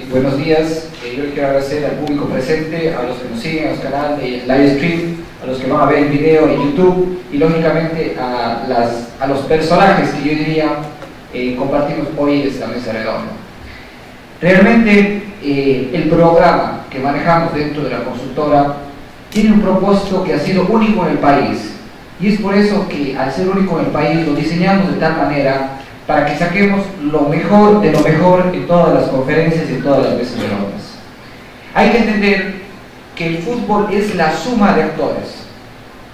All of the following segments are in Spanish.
Buenos días, yo quiero agradecer al público presente, a los que nos siguen a los canales de live stream, a los que van a ver el video en YouTube y lógicamente a los personajes que yo diría compartimos hoy en esta mesa redonda. Realmente el programa que manejamos dentro de la consultora tiene un propósito que ha sido único en el país y es por eso que al ser único en el país lo diseñamos de tal manera para que saquemos lo mejor de lo mejor en todas las conferencias y en todas las mesas redondas. Hay que entender que el fútbol es la suma de actores.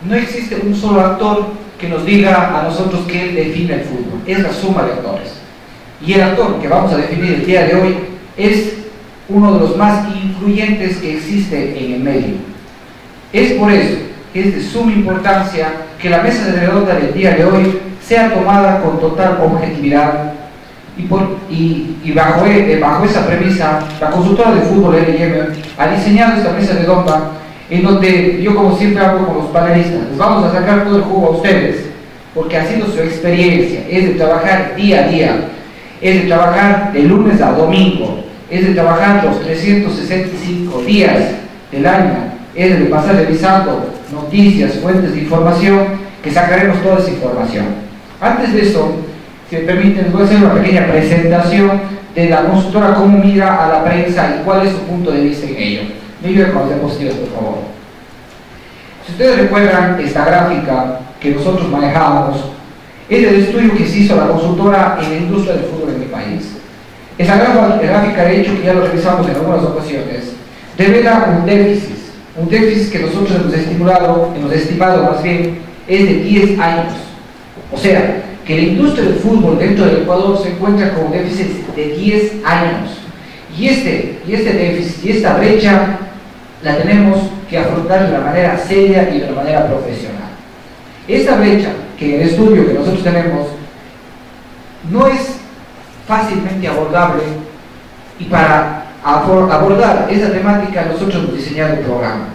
No existe un solo actor que nos diga a nosotros que él define el fútbol. Es la suma de actores. Y el actor que vamos a definir el día de hoy es uno de los más influyentes que existe en el medio. Es por eso que es de suma importancia que la mesa redonda del día de hoy sea tomada con total objetividad y bajo esa premisa, la consultora de fútbol LM ha diseñado esta mesa redonda en donde yo, como siempre hago con los panelistas, les vamos a sacar todo el jugo a ustedes, porque ha sido su experiencia, es de trabajar día a día, es de trabajar de lunes a domingo, es de trabajar los 365 días del año, es de pasar revisando noticias, fuentes de información, que sacaremos toda esa información. Antes de eso, si me permiten, les voy a hacer una pequeña presentación de la consultora, cómo mira a la prensa y cuál es su punto de vista en ello. Me ayuden con las diapositivas, por favor. Si ustedes recuerdan esta gráfica que nosotros manejábamos, es el estudio que se hizo la consultora en la industria del fútbol en mi país. Esa gráfica, de hecho, que ya lo revisamos en algunas ocasiones, revela un déficit que nosotros hemos estimado más bien, es de 10 años. O sea, que la industria del fútbol dentro del Ecuador se encuentra con un déficit de 10 años. Y este déficit y esta brecha la tenemos que afrontar de una manera seria y de una manera profesional. Esta brecha, que en el estudio que nosotros tenemos, no es fácilmente abordable, y para abordar esa temática nosotros hemos diseñado un programa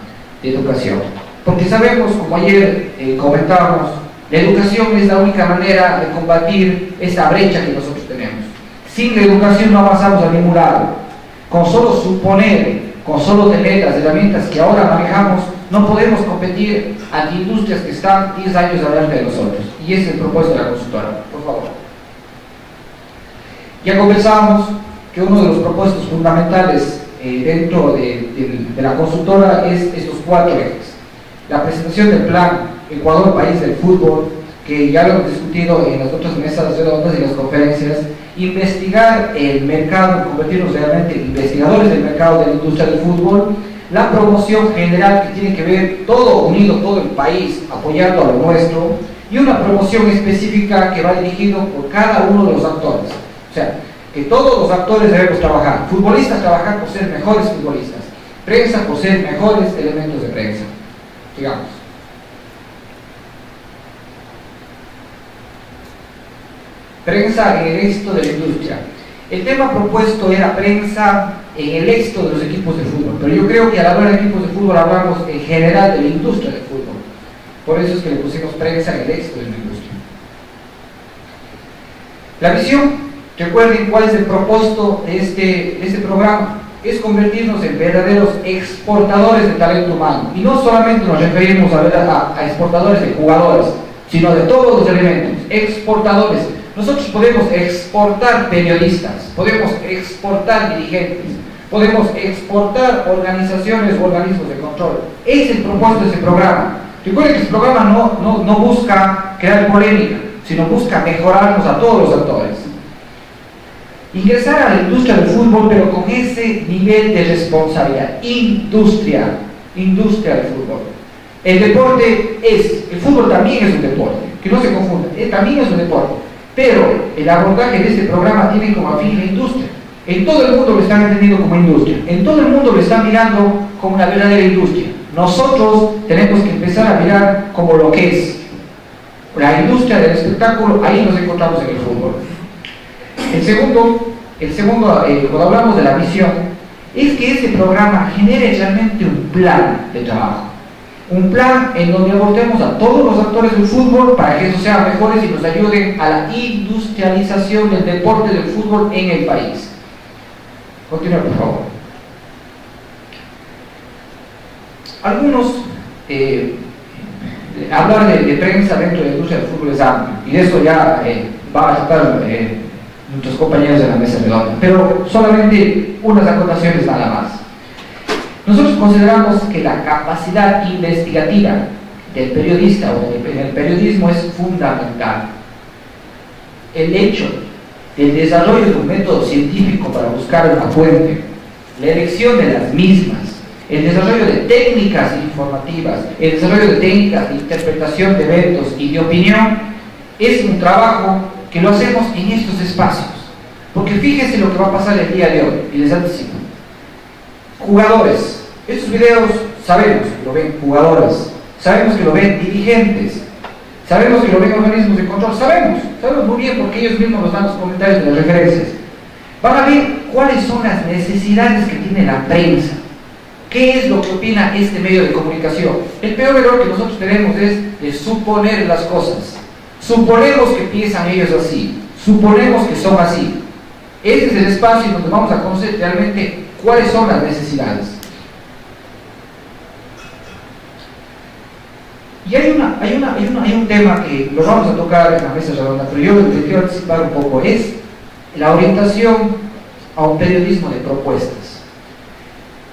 de educación. Porque sabemos, como ayer comentábamos, la educación es la única manera de combatir esta brecha que nosotros tenemos. Sin la educación no avanzamos a ningún lado. Con solo suponer, con solo tener las herramientas que ahora manejamos, no podemos competir ante industrias que están 10 años adelante de nosotros. Y ese es el propósito de la consultora. Por favor. Ya conversábamos que uno de los propósitos fundamentales dentro de la consultora es estos 4 ejes. La presentación del plan Ecuador, país del fútbol, que ya lo hemos discutido en las otras mesas redondas y las conferencias. Investigar el mercado, convertirnos realmente en investigadores del mercado de la industria del fútbol. La promoción general, que tiene que ver todo unido, todo el país apoyando a lo nuestro, y una promoción específica que va dirigido por cada uno de los actores. O sea, que todos los actores debemos trabajar. Futbolistas trabajar por ser mejores futbolistas, prensa por ser mejores elementos de prensa. Digamos. Prensa en el éxito de la industria. El tema propuesto era prensa en el éxito de los equipos de fútbol, pero yo creo que al hablar de equipos de fútbol hablamos en general de la industria del fútbol. Por eso es que le pusimos prensa en el éxito de la industria. La visión, recuerden cuál es el propósito de este programa, es convertirnos en verdaderos exportadores de talento humano. Y no solamente nos referimos a exportadores de jugadores, sino de todos los elementos, exportadores. Nosotros podemos exportar periodistas, podemos exportar dirigentes, podemos exportar organizaciones o organismos de control. Es el propósito de este programa. Recuerden que este programa no busca crear polémica, sino busca mejorarnos a todos los actores. Ingresar a la industria del fútbol, pero con ese nivel de responsabilidad. Industria del fútbol. El fútbol también es un deporte, que no se confunda, también es un deporte. Pero el abordaje de este programa tiene como fin la industria. En todo el mundo lo están entendiendo como industria, en todo el mundo lo están mirando como una verdadera industria. Nosotros tenemos que empezar a mirar como lo que es la industria del espectáculo. Ahí nos encontramos en el fútbol. El segundo el segundo, cuando hablamos de la visión, es que este programa genere realmente un plan de trabajo. Un plan en donde abordemos a todos los actores del fútbol para que eso sea mejores y nos ayuden a la industrialización del deporte del fútbol en el país. Continúa, por favor. Algunos, hablar de prensa dentro de la industria del fútbol es amplio, y de eso ya va a tratar nuestros compañeros de la mesa redonda, pero solamente unas acotaciones nada más. Nosotros consideramos que la capacidad investigativa del periodista o del periodismo es fundamental. El hecho del desarrollo de un método científico para buscar una fuente, la elección de las mismas, el desarrollo de técnicas informativas, el desarrollo de técnicas de interpretación de eventos y de opinión, es un trabajo que lo hacemos en estos espacios. Porque fíjense lo que va a pasar el día de hoy, y les anticipo. Jugadores, estos videos sabemos que lo ven jugadores, sabemos que lo ven dirigentes, sabemos que lo ven organismos de control, sabemos muy bien porque ellos mismos nos dan los comentarios de las referencias. Van a ver cuáles son las necesidades que tiene la prensa, qué es lo que opina este medio de comunicación. El peor error que nosotros tenemos es de suponer las cosas. Suponemos que piensan ellos así, suponemos que son así. Ese es el espacio donde vamos a conocer realmente cuáles son las necesidades. Y hay un tema que lo vamos a tocar en la mesa redonda, pero yo lo que quiero anticipar un poco es la orientación a un periodismo de propuestas.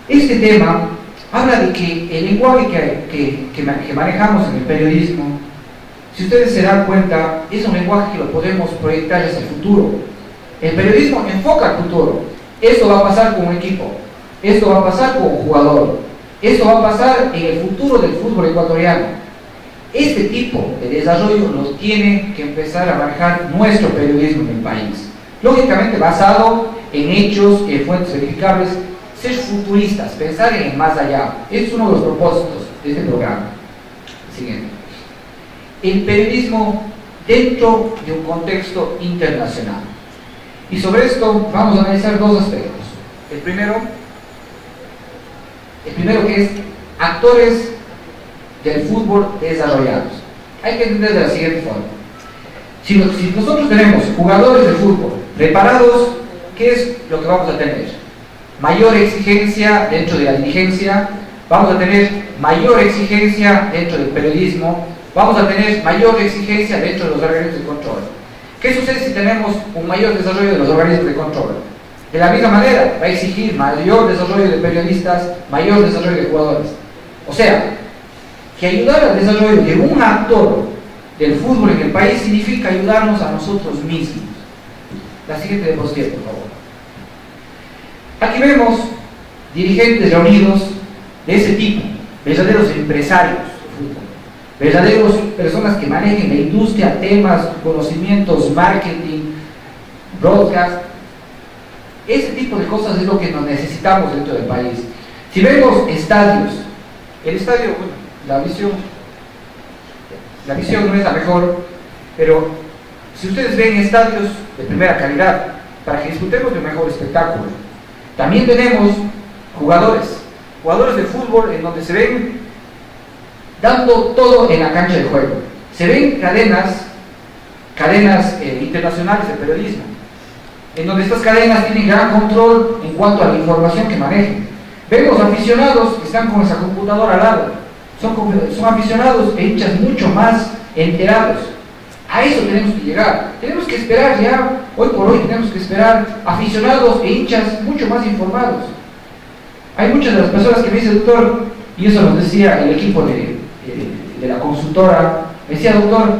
Este tema habla de que el lenguaje que manejamos en el periodismo, si ustedes se dan cuenta, es un lenguaje que lo podemos proyectar hacia el futuro. El periodismo enfoca al futuro. Esto va a pasar con un equipo, esto va a pasar con un jugador, esto va a pasar en el futuro del fútbol ecuatoriano. Este tipo de desarrollo lo tiene que empezar a manejar nuestro periodismo en el país. Lógicamente basado en hechos, en fuentes verificables, ser futuristas, pensar en el más allá. Este es uno de los propósitos de este programa. Siguiente. El periodismo dentro de un contexto internacional. Y sobre esto vamos a analizar dos aspectos. El primero que es actores del fútbol desarrollados. Hay que entender de la siguiente forma. Si nosotros tenemos jugadores de fútbol preparados, ¿qué es lo que vamos a tener? Mayor exigencia dentro de la dirigencia, vamos a tener mayor exigencia dentro del periodismo, vamos a tener mayor exigencia dentro de los organismos de control. ¿Qué sucede si tenemos un mayor desarrollo de los organismos de control? De la misma manera, va a exigir mayor desarrollo de periodistas, mayor desarrollo de jugadores. O sea, que ayudar al desarrollo de un actor del fútbol en el país significa ayudarnos a nosotros mismos. La siguiente diapositiva, por favor. Aquí vemos dirigentes reunidos de ese tipo, verdaderos empresarios de fútbol, verdaderos personas que manejen la industria, temas, conocimientos, marketing, broadcast. Ese tipo de cosas es lo que nos necesitamos dentro del país. Si vemos estadios, el estadio, bueno, la visión no es la mejor, pero si ustedes ven estadios de primera calidad, para que disfrutemos de un mejor espectáculo, también tenemos jugadores de fútbol en donde se ven dando todo en la cancha de juego. Se ven cadenas internacionales de periodismo, en donde estas cadenas tienen gran control en cuanto a la información que manejan. Vemos aficionados que están con esa computadora al lado. Son aficionados e hinchas mucho más enterados. A eso tenemos que llegar. Tenemos que esperar ya, hoy por hoy tenemos que esperar aficionados e hinchas mucho más informados. Hay muchas de las personas que me dicen, doctor, y eso nos decía el equipo de la consultora, me decía, doctor,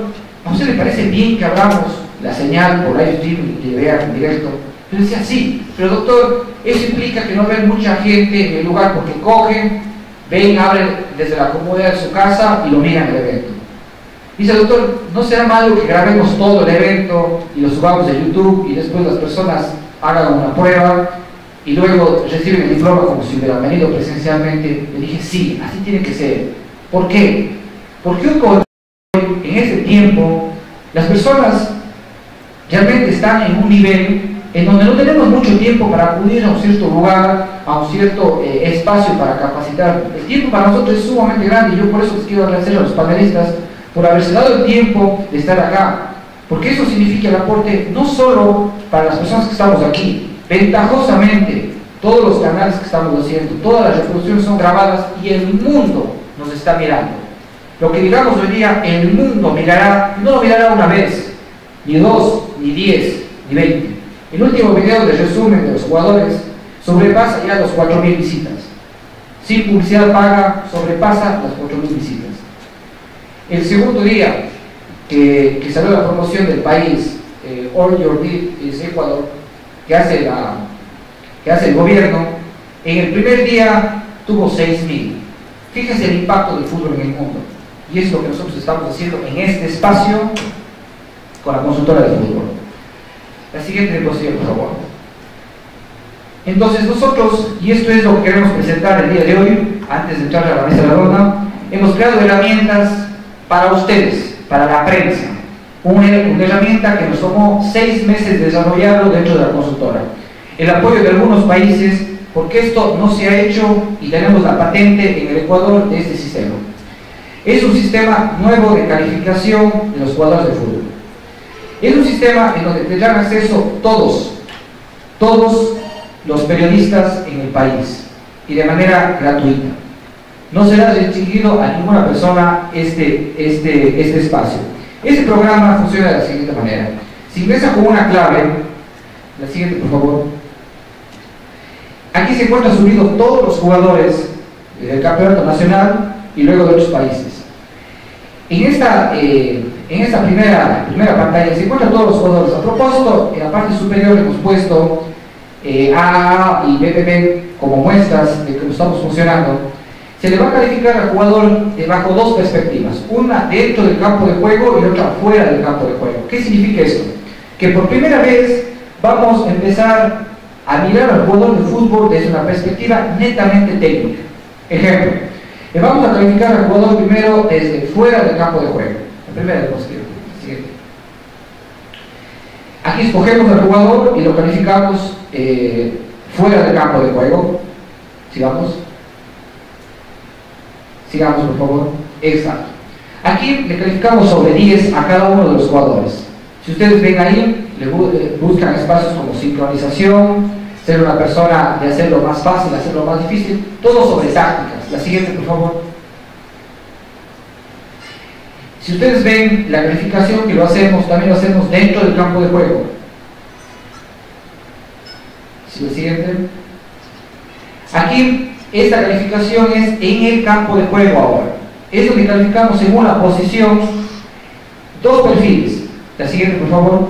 ¿a usted le parece bien que abramos la señal por live stream y que vean en directo? Yo decía, sí, pero doctor, eso implica que no ven mucha gente en el lugar porque cogen, ven, abren desde la comodidad de su casa y lo miran el evento. Dice, doctor, ¿no será malo que grabemos todo el evento y lo subamos de YouTube y después las personas hagan una prueba y luego reciben el diploma como si hubieran venido presencialmente? Le dije, sí, así tiene que ser. ¿Por qué? Porque hoy, en este tiempo, las personas realmente están en un nivel en donde no tenemos mucho tiempo para acudir a un cierto lugar, a un cierto espacio para capacitar. El tiempo para nosotros es sumamente grande y yo por eso les quiero agradecer a los panelistas por haberse dado el tiempo de estar acá, porque eso significa el aporte no solo para las personas que estamos aquí, ventajosamente todos los canales que estamos haciendo, todas las reproducciones son grabadas y el mundo nos está mirando. Lo que digamos hoy día, el mundo mirará, no lo mirará una vez, ni 2, ni 10, ni 20. El último video de resumen de los jugadores sobrepasa ya los 4.000 visitas. Sin publicidad paga, sobrepasa las 4.000 visitas. El segundo día que salió la promoción del país, All Your Need is Ecuador, que hace el gobierno, en el primer día tuvo 6.000. Fíjense el impacto del fútbol en el mundo. Y es lo que nosotros estamos haciendo en este espacio con la consultora de fútbol. La siguiente diapositiva, por favor. Entonces nosotros, y esto es lo que queremos presentar el día de hoy, antes de entrar a la mesa redonda, hemos creado herramientas para ustedes, para la prensa. Una herramienta que nos tomó 6 meses desarrollarlo dentro de la consultora. El apoyo de algunos países, porque esto no se ha hecho y tenemos la patente en el Ecuador de este sistema. Es un sistema nuevo de calificación de los jugadores de fútbol. Es un sistema en donde tendrán acceso todos los periodistas en el país y de manera gratuita. No será restringido a ninguna persona este espacio. Este programa funciona de la siguiente manera. Se ingresa con una clave, la siguiente por favor. Aquí se encuentran subidos todos los jugadores del campeonato nacional y luego de otros países. En esta primera pantalla se encuentran todos los jugadores. A propósito, en la parte superior hemos puesto A y BBB como muestras de que lo estamos funcionando. Se le va a calificar al jugador bajo 2 perspectivas, una dentro del campo de juego y otra fuera del campo de juego. ¿Qué significa esto? Que por primera vez vamos a empezar a mirar al jugador de fútbol desde una perspectiva netamente técnica. Ejemplo, le vamos a calificar al jugador primero desde fuera del campo de juego. La primera diapositiva, siguiente. Aquí escogemos al jugador y lo calificamos fuera del campo de juego. Sigamos por favor. Exacto. Aquí le calificamos sobre 10 a cada uno de los jugadores. Si ustedes ven ahí, buscan espacios como sincronización, ser una persona de hacerlo más fácil, hacerlo más difícil, todo sobre tácticas. La siguiente por favor. Si ustedes ven la calificación que también lo hacemos dentro del campo de juego. Si la siguiente. Aquí esta calificación es en el campo de juego ahora. Es lo que calificamos según la posición, 2 perfiles. La siguiente, por favor.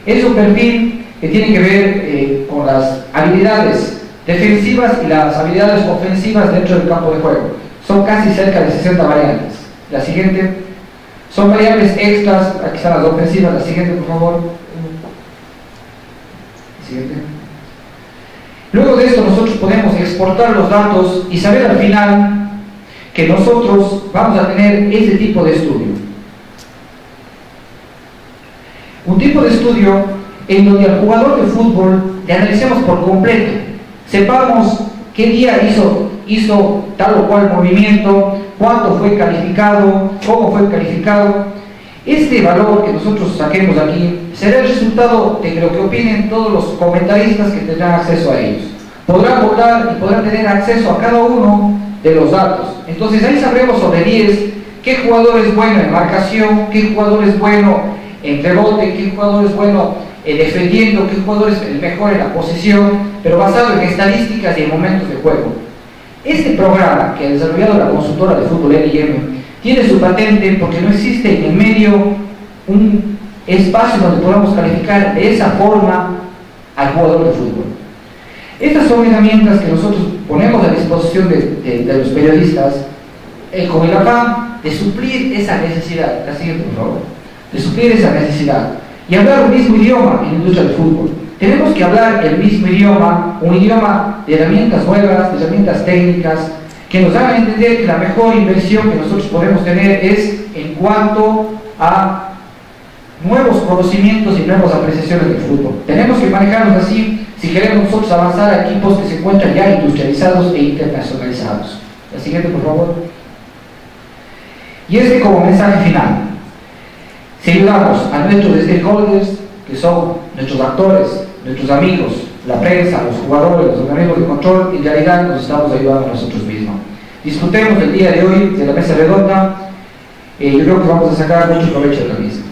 Es un perfil que tiene que ver con las habilidades defensivas y las habilidades ofensivas dentro del campo de juego. Son casi cerca de 60 variables. La siguiente. Son variables extras, aquí están las ofensivas. La siguiente, por favor. La siguiente. Luego de esto nosotros podemos exportar los datos y saber al final que nosotros vamos a tener ese tipo de estudio. Un tipo de estudio en donde al jugador de fútbol le analicemos por completo, sepamos qué día hizo tal o cual movimiento, cuánto fue calificado, cómo fue calificado. Este valor que nosotros saquemos aquí será el resultado de lo que opinen todos los comentaristas que tendrán acceso a ellos. Podrán votar y podrán tener acceso a cada uno de los datos. Entonces ahí sabremos sobre 10 qué jugador es bueno en marcación, qué jugador es bueno en rebote, qué jugador es bueno defendiendo, qué jugador es el mejor en la posición, pero basado en estadísticas y en momentos de juego. Este programa que ha desarrollado la consultora de fútbol LIM tiene su patente porque no existe en el medio un espacio donde podamos calificar de esa forma al jugador de fútbol. Estas son herramientas que nosotros ponemos a disposición de los periodistas con el afán de suplir esa necesidad. La siguiente, por favor. De suplir esa necesidad y hablar un mismo idioma en la industria del fútbol. Tenemos que hablar el mismo idioma, un idioma de herramientas nuevas, de herramientas técnicas, que nos hagan entender que la mejor inversión que nosotros podemos tener es en cuanto a nuevos conocimientos y nuevas apreciaciones del fútbol. Tenemos que manejarnos así si queremos nosotros avanzar a equipos que se encuentran ya industrializados e internacionalizados. La siguiente, por favor. Y es que como mensaje final, si ayudamos a nuestros stakeholders, que son nuestros actores, nuestros amigos, la prensa, los jugadores, los organismos de control, en realidad nos estamos ayudando a nosotros mismos. Disfrutemos el día de hoy de la mesa redonda. Yo creo que vamos a sacar mucho provecho de la misma.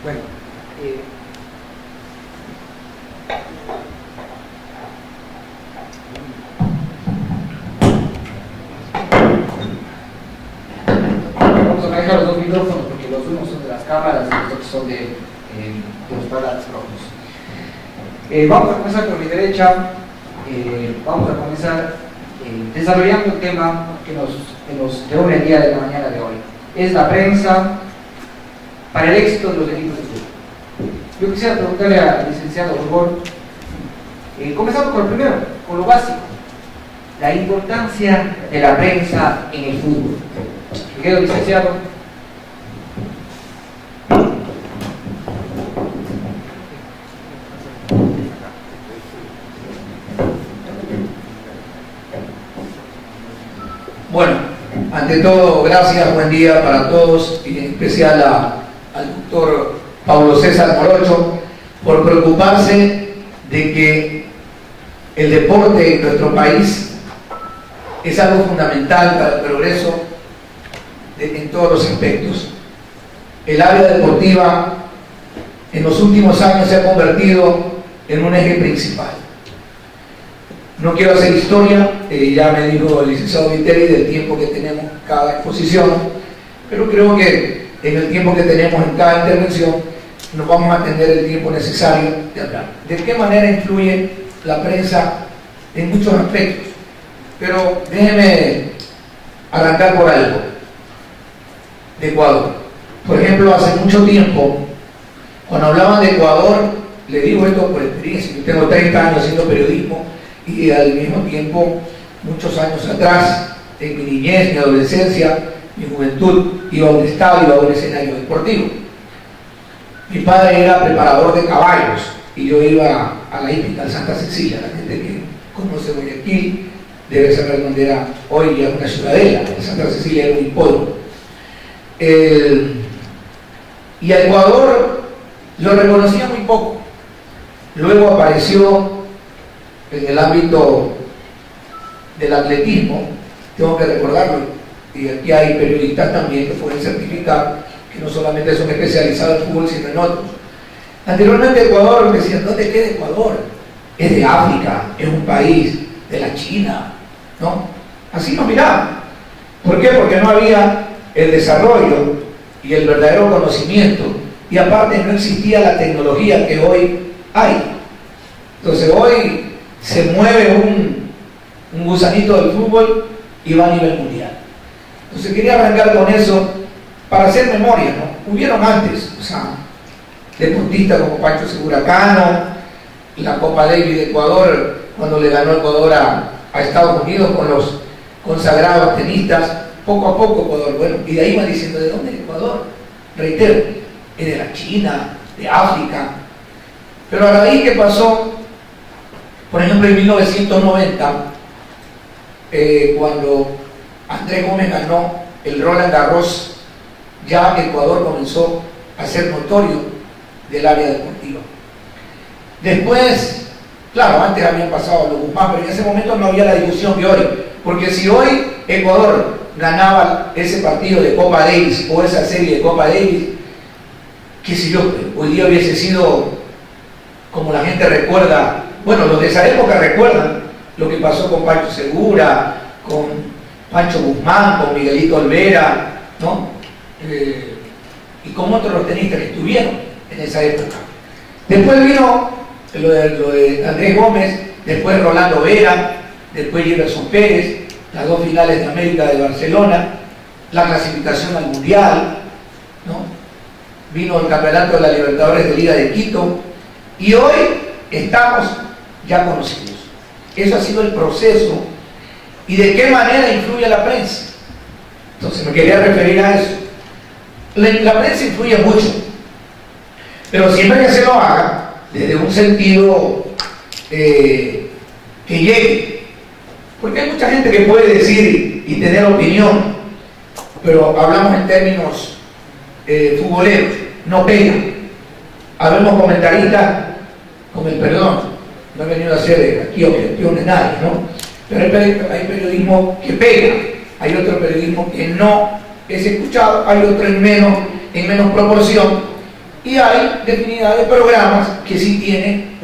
Bueno, vamos a manejar los dos micrófonos porque los unos son de las cámaras y los otros son de los parlantes rojos. Vamos a comenzar por mi derecha. Vamos a comenzar desarrollando el tema que nos reúne el día de la mañana de hoy. Es la prensa para el éxito de los equipos de fútbol. Yo quisiera preguntarle al licenciado Rubor, comenzando con lo primero, con lo básico, la importancia de la prensa en el fútbol. Querido licenciado. Bueno, ante todo, gracias, buen día para todos, y en especial al doctor Pablo César Morocho, por preocuparse de que el deporte en nuestro país es algo fundamental para el progreso en todos los aspectos. El área deportiva en los últimos años se ha convertido en un eje principal. No quiero hacer historia, ya me dijo el licenciado Viteri del tiempo que tenemos en cada exposición, pero creo que en el tiempo que tenemos en cada intervención nos vamos a tener el tiempo necesario de hablar. ¿De qué manera influye la prensa en muchos aspectos? Pero déjeme arrancar por algo. De Ecuador. Por ejemplo, hace mucho tiempo, cuando hablaban de Ecuador, le digo esto por experiencia, yo tengo 30 años haciendo periodismo, y al mismo tiempo, muchos años atrás, en mi niñez, mi adolescencia, mi juventud, iba a un estadio, iba a un escenario deportivo. Mi padre era preparador de caballos y yo iba a la hípica de Santa Cecilia. La gente que conoce Guayaquil debe saber dónde era hoy ya una ciudadela. Santa Cecilia era un hipódromo. Y a Ecuador lo reconocía muy poco. Luego apareció en el ámbito del atletismo, tengo que recordarlo, y aquí hay periodistas también que pueden certificar que no solamente son especializados en fútbol, sino en otros. Anteriormente Ecuador, decían, ¿dónde queda Ecuador? Es de África, es un país de la China, ¿no? Así nos miraban. ¿Por qué? Porque no había el desarrollo y el verdadero conocimiento, y aparte no existía la tecnología que hoy hay. Entonces hoy se mueve un gusanito del fútbol y va a nivel mundial. Entonces quería arrancar con eso para hacer memoria, ¿no? Hubieron antes, o sea, deportistas como Pancho Seguracano, la Copa Davis de Ecuador, cuando le ganó Ecuador a Estados Unidos con los consagrados tenistas, poco a poco Ecuador, bueno, y de ahí van diciendo, ¿de dónde es Ecuador? Reitero, es de la China, de África. Pero a raíz que pasó, por ejemplo, en 1990, cuando Andrés Gómez ganó el Roland Garros, ya Ecuador comenzó a ser notorio del área deportiva. Después, claro, antes habían pasado los Guzmán, pero en ese momento no había la difusión de hoy, porque si hoy Ecuador ganaba ese partido de Copa Davis o esa serie de Copa Davis, qué sé yo, hoy día hubiese sido como la gente recuerda, bueno, los de esa época recuerdan lo que pasó con Pancho Segura, con Pancho Guzmán, con Miguelito Olvera, ¿no? Y con otros los tenistas que estuvieron en esa época. Después vino lo de Andrés Gómez, después Rolando Vera, después Jefferson Pérez, las 2 finales de América de Barcelona, la clasificación al Mundial, ¿no? Vino el campeonato de la Libertadores de Liga de Quito, y hoy estamos ya conocidos. Eso ha sido el proceso. ¿Y de qué manera influye la prensa? Entonces me quería referir a eso. La prensa influye mucho, pero siempre que se lo haga desde un sentido que llegue, porque hay mucha gente que puede decir y tener opinión, pero hablamos en términos futboleros, no pega. Habemos comentaristas con el perdón, no he venido a hacer aquí objeción de nadie, ¿no? Pero hay periodismo que pega, hay otro periodismo que no es escuchado, hay otro en menos proporción, y hay definidad de programas que sí tienen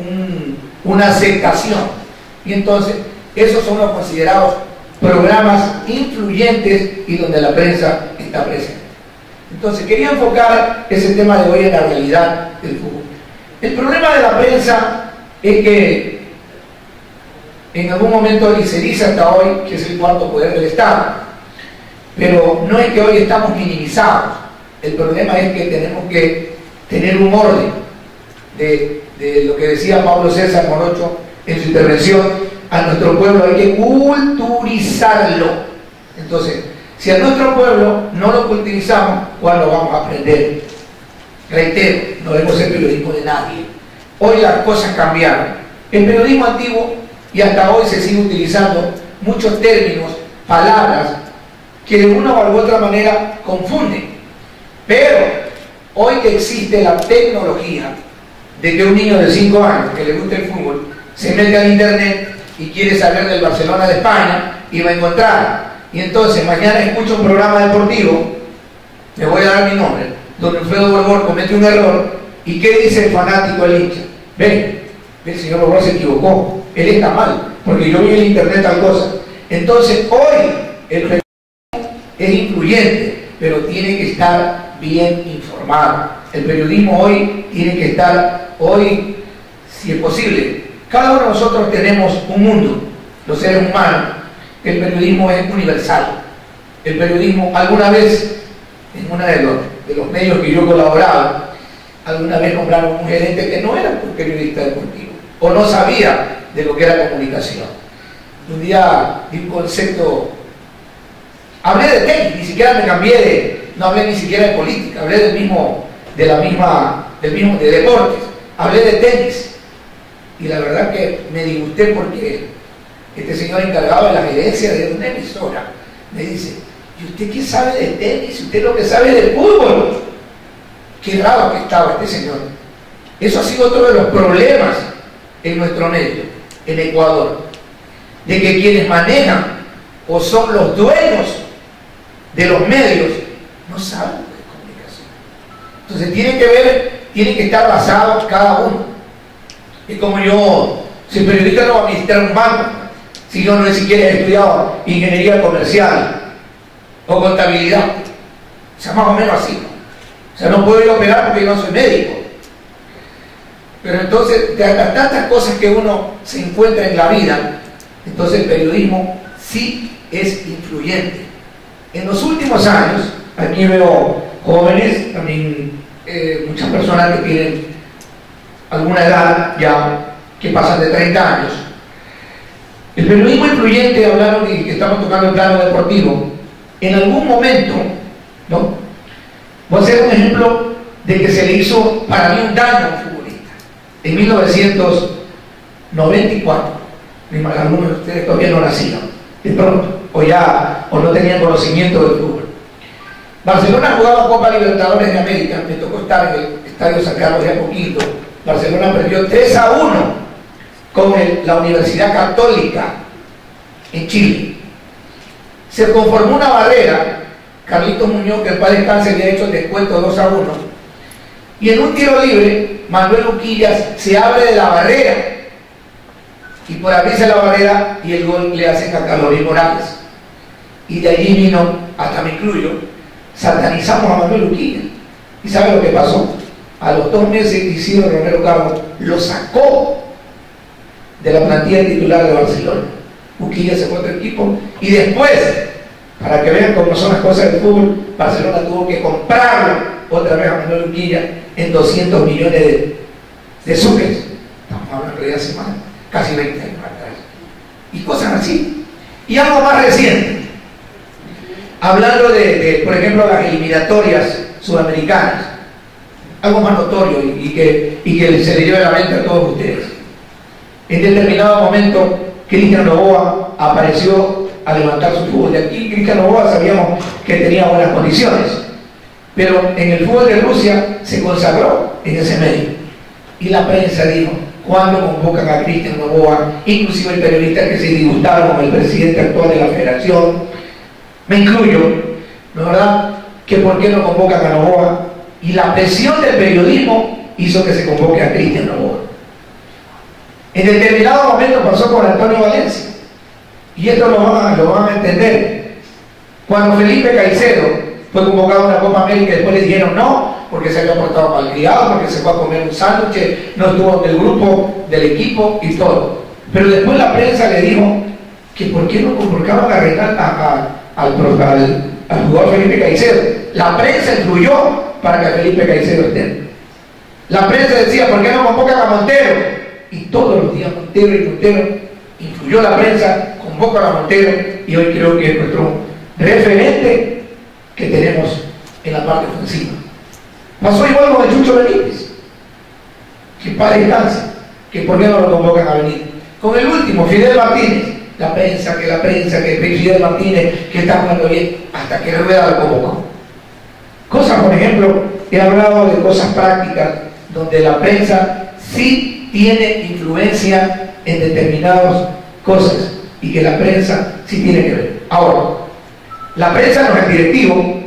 una aceptación, y entonces esos son los considerados programas influyentes y donde la prensa está presente. Entonces quería enfocar ese tema de hoy en la realidad del fútbol. El problema de la prensa es que en algún momento, y se dice hasta hoy, que es el cuarto poder del Estado, pero no es que hoy estamos minimizados. El problema es que tenemos que tener un orden de lo que decía Pablo César Morocho en su intervención. A nuestro pueblo hay que culturizarlo. Entonces, si a nuestro pueblo no lo culturizamos, ¿cuándo vamos a aprender? Reitero, no debemos ser periodismo de nadie. Hoy las cosas cambiaron. El periodismo antiguo, y hasta hoy se sigue utilizando muchos términos, palabras, que de una u otra manera confunden. Pero hoy que existe la tecnología de que un niño de 5 años que le gusta el fútbol se mete al internet y quiere saber del Barcelona de España y va a encontrar, y entonces mañana escucha un programa deportivo, le voy a dar mi nombre, donde Alfredo Borbor comete un error, y ¿qué dice el fanático, el hincha? Ven, el señor Borbor se equivocó, él está mal, porque yo vi en internet tal cosa. Entonces hoy el periodismo es influyente, pero tiene que estar bien informado. El periodismo hoy tiene que estar, hoy, si es posible, cada uno de nosotros tenemos un mundo, los seres humanos. El periodismo es universal. El periodismo, alguna vez, en uno de los medios que yo colaboraba, alguna vez nombraron un gerente que no era un periodista deportivo, o no sabía de lo que era comunicación. Un día di un concepto, hablé de tenis, ni siquiera me cambié no hablé ni siquiera de política, hablé de deportes, hablé de tenis. Y la verdad que me disgusté porque este señor encargado de la gerencia de una emisora me dice: ¿y usted qué sabe de tenis? ¿Usted lo que sabe es de fútbol? Qué raro que estaba este señor. Eso ha sido otro de los problemas en nuestro medio, en Ecuador, de que quienes manejan o son los dueños de los medios no saben de comunicación. Entonces tiene que estar basado cada uno. Es como yo, si el periodista no va a visitar un banco, si yo no ni siquiera he estudiado ingeniería comercial o contabilidad, o sea, más o menos así, ¿no? O sea, no puedo ir a operar porque yo no soy médico. Pero entonces, de tantas cosas que uno se encuentra en la vida, entonces el periodismo sí es influyente. En los últimos años, aquí veo jóvenes, también muchas personas que tienen alguna edad ya, que pasan de 30 años. El periodismo influyente, hablaron y que estamos tocando el plano deportivo, en algún momento, ¿no? Voy a hacer un ejemplo de que se le hizo para mí un daño a un futbolista. En 1994, algunos de ustedes todavía no nacían, de pronto, o no tenían conocimiento del fútbol. Barcelona jugaba Copa Libertadores de América, me tocó estar en el estadio San Carlos de Apoquindo. Barcelona perdió 3-1 con la Universidad Católica en Chile. Se conformó una barrera. Carlitos Muñoz, que en paz descanse, había hecho el descuento 2-1, Y en un tiro libre, Manuel Uquillas se abre de la barrera. Y por abrirse la barrera y el gol le hacen a Carlos Luis Morales. Y de allí vino, hasta me incluyo, satanizamos a Manuel Uquillas. ¿Y sabe lo que pasó? A los 2 meses Isidro Romero Carlos lo sacó de la plantilla titular de Barcelona. Uquillas se fue a otro equipo y después, para que vean cómo son las cosas del fútbol, Barcelona tuvo que comprarlo otra vez a Manuel Uquillas en 200 millones de sucres. Estamos hablando de hace más, casi 20 años atrás. Y cosas así. Y algo más reciente, hablando por ejemplo, las eliminatorias sudamericanas, algo más notorio y que se le lleve a la mente a todos ustedes. En determinado momento, Cristian Noboa apareció a levantar su fútbol. De aquí, Cristian Noboa sabíamos que tenía buenas condiciones, pero en el fútbol de Rusia se consagró en ese medio. Y la prensa dijo, ¿cuándo convocan a Cristian Noboa? Inclusive el periodista que se disgustaba con el presidente actual de la federación, me incluyo, ¿no es verdad? Que por qué no convocan a Noboa. Y la presión del periodismo hizo que se convoque a Cristian Noboa. En determinado momento pasó con Antonio Valencia. Y esto lo van a entender. Cuando Felipe Caicedo fue convocado a una Copa América, después le dijeron no, porque se había portado malcriado, porque se fue a comer un sándwich, no estuvo en el grupo del equipo y todo. Pero después la prensa le dijo que por qué no convocaban al jugador Felipe Caicedo. La prensa influyó para que Felipe Caicedo esté. La prensa decía, ¿por qué no convocan a Montero? Y todos los días Montero, influyó la prensa, convoca a Montero, y hoy creo que es nuestro referente que tenemos en la parte ofensiva. Pasó igual con el Chucho Benítez, que para descanse, que por qué no lo convocan a venir. Con el último, Fidel Martínez, la prensa, que Fidel Martínez, que está jugando bien, hasta que Rueda lo convocó. Cosas, por ejemplo, he hablado de cosas prácticas, donde la prensa sí tiene influencia en determinadas cosas, y que la prensa sí tiene que ver. Ahora, la prensa no es el directivo,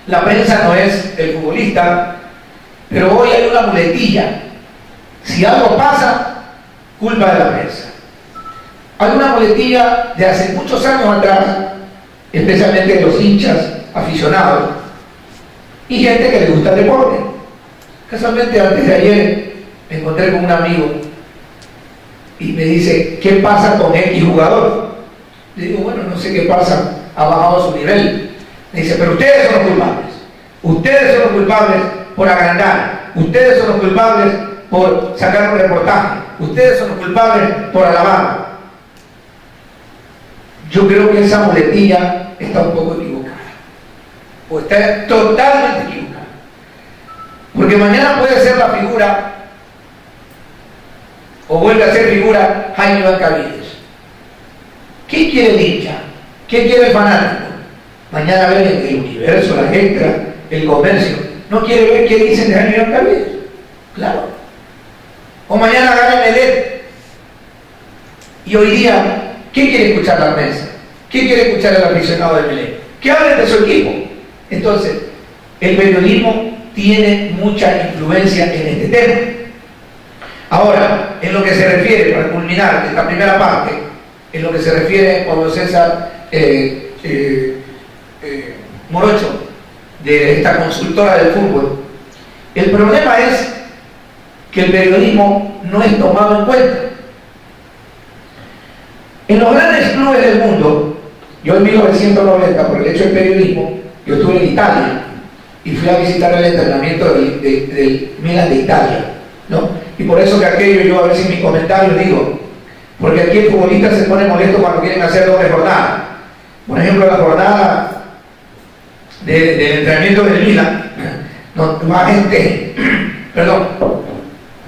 la prensa no es el futbolista, pero hoy hay una muletilla. Si algo pasa, culpa de la prensa. Hay una muletilla de hace muchos años atrás, especialmente de los hinchas aficionados y gente que le gusta el deporte. Casualmente antes de ayer me encontré con un amigo y me dice, ¿qué pasa con X jugador? Le digo, bueno, no sé qué pasa, ha bajado su nivel. Me dice, pero ustedes son los culpables. Ustedes son los culpables por agrandar. Ustedes son los culpables por sacar un reportaje. Ustedes son los culpables por alabar. Yo creo que esa muletilla está un poco equivocada. O está totalmente equivocada. Porque mañana puede ser la figura, o vuelve a ser figura, Jaime Iván Cavides. ¿Qué quiere el hincha? ¿Qué quiere el fanático? Mañana ver el Universo, la Extra, el Comercio. ¿No quiere ver qué dicen de Jaime Iván Cavides? Claro. O mañana gana Melec. Y hoy día, ¿qué quiere escuchar la prensa? ¿Qué quiere escuchar el aficionado de Melec? Que hablen de su equipo. Entonces, el periodismo tiene mucha influencia en este tema. Ahora, en lo que se refiere, para culminar esta primera parte, en lo que se refiere a Pablo César Morocho, de esta consultora del fútbol, el problema es que el periodismo no es tomado en cuenta. En los grandes clubes del mundo, yo en 1990, por el hecho del periodismo, yo estuve en Italia y fui a visitar el entrenamiento del Milan de Italia, ¿no? Y por eso que aquello, yo a ver si en mis comentarios digo, porque aquí el futbolista se pone molesto cuando quieren hacer doble jornada. Por ejemplo, la jornada del entrenamiento del Milan, donde va gente,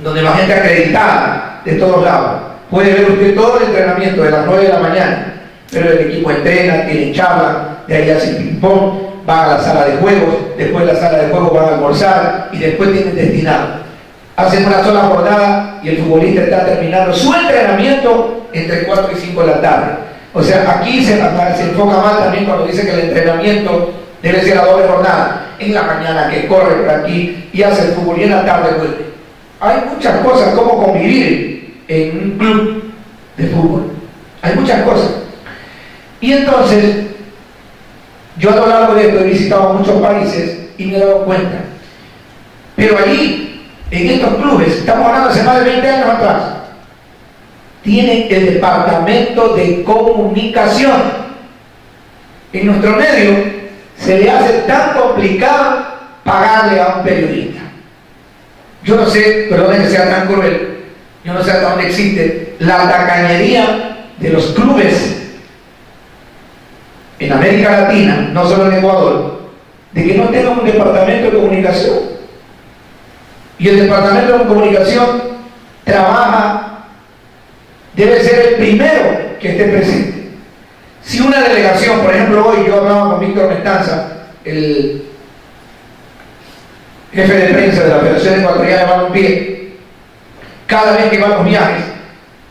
donde va gente acreditada de todos lados. Puede ver usted todo el entrenamiento de las 9 de la mañana, pero el equipo entrena, tiene charla, de ahí hacen ping-pong, van a la sala de juegos, después de la sala de juegos van a almorzar y después tienen destinado. Hacen una sola jornada y el futbolista está terminando su entrenamiento entre 4 y 5 de la tarde. O sea, aquí se enfoca más también cuando dice que el entrenamiento debe ser a doble jornada. en la mañana que corre por aquí y hace el fútbol y en la tarde vuelve. Hay muchas cosas como convivir en un club de fútbol. Hay muchas cosas. Y entonces, yo a lo largo de esto he visitado muchos países y me he dado cuenta. Pero allí, en estos clubes, estamos hablando hace más de 20 años atrás, tienen el departamento de comunicación. En nuestro medio se le hace tan complicado pagarle a un periodista. Yo no sé, perdón que sea tan cruel, yo no sé hasta dónde existe la tacañería de los clubes en América Latina, no solo en Ecuador, de que no tengan un departamento de comunicación. Y el departamento de comunicación trabaja, debe ser el primero que esté presente. Si una delegación, por ejemplo, hoy yo hablaba con Víctor Mestanza, el jefe de prensa de la Federación Ecuatoriana de Balompié, cada vez que va a los viajes,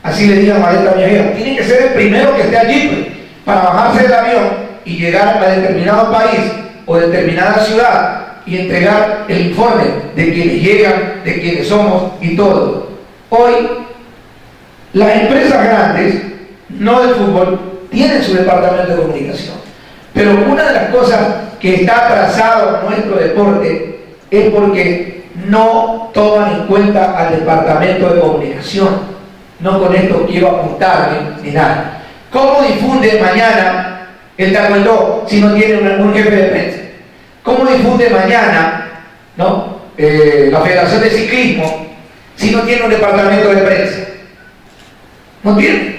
así le digan a esta viajera, tiene que ser el primero que esté allí, pues, para bajarse del avión y llegar a determinado país o determinada ciudad y entregar el informe de quienes llegan, de quienes somos y todo. Hoy, las empresas grandes, no del fútbol, tienen su departamento de comunicación. Pero una de las cosas que está atrasado en nuestro deporte es porque no toman en cuenta al departamento de comunicación. No con esto quiero apuntarme ni nada. ¿Cómo difunde mañana el taekwondo si no tiene un jefe de prensa? ¿Cómo difunde mañana, ¿no? La Federación de Ciclismo si no tiene un departamento de prensa? No tiene.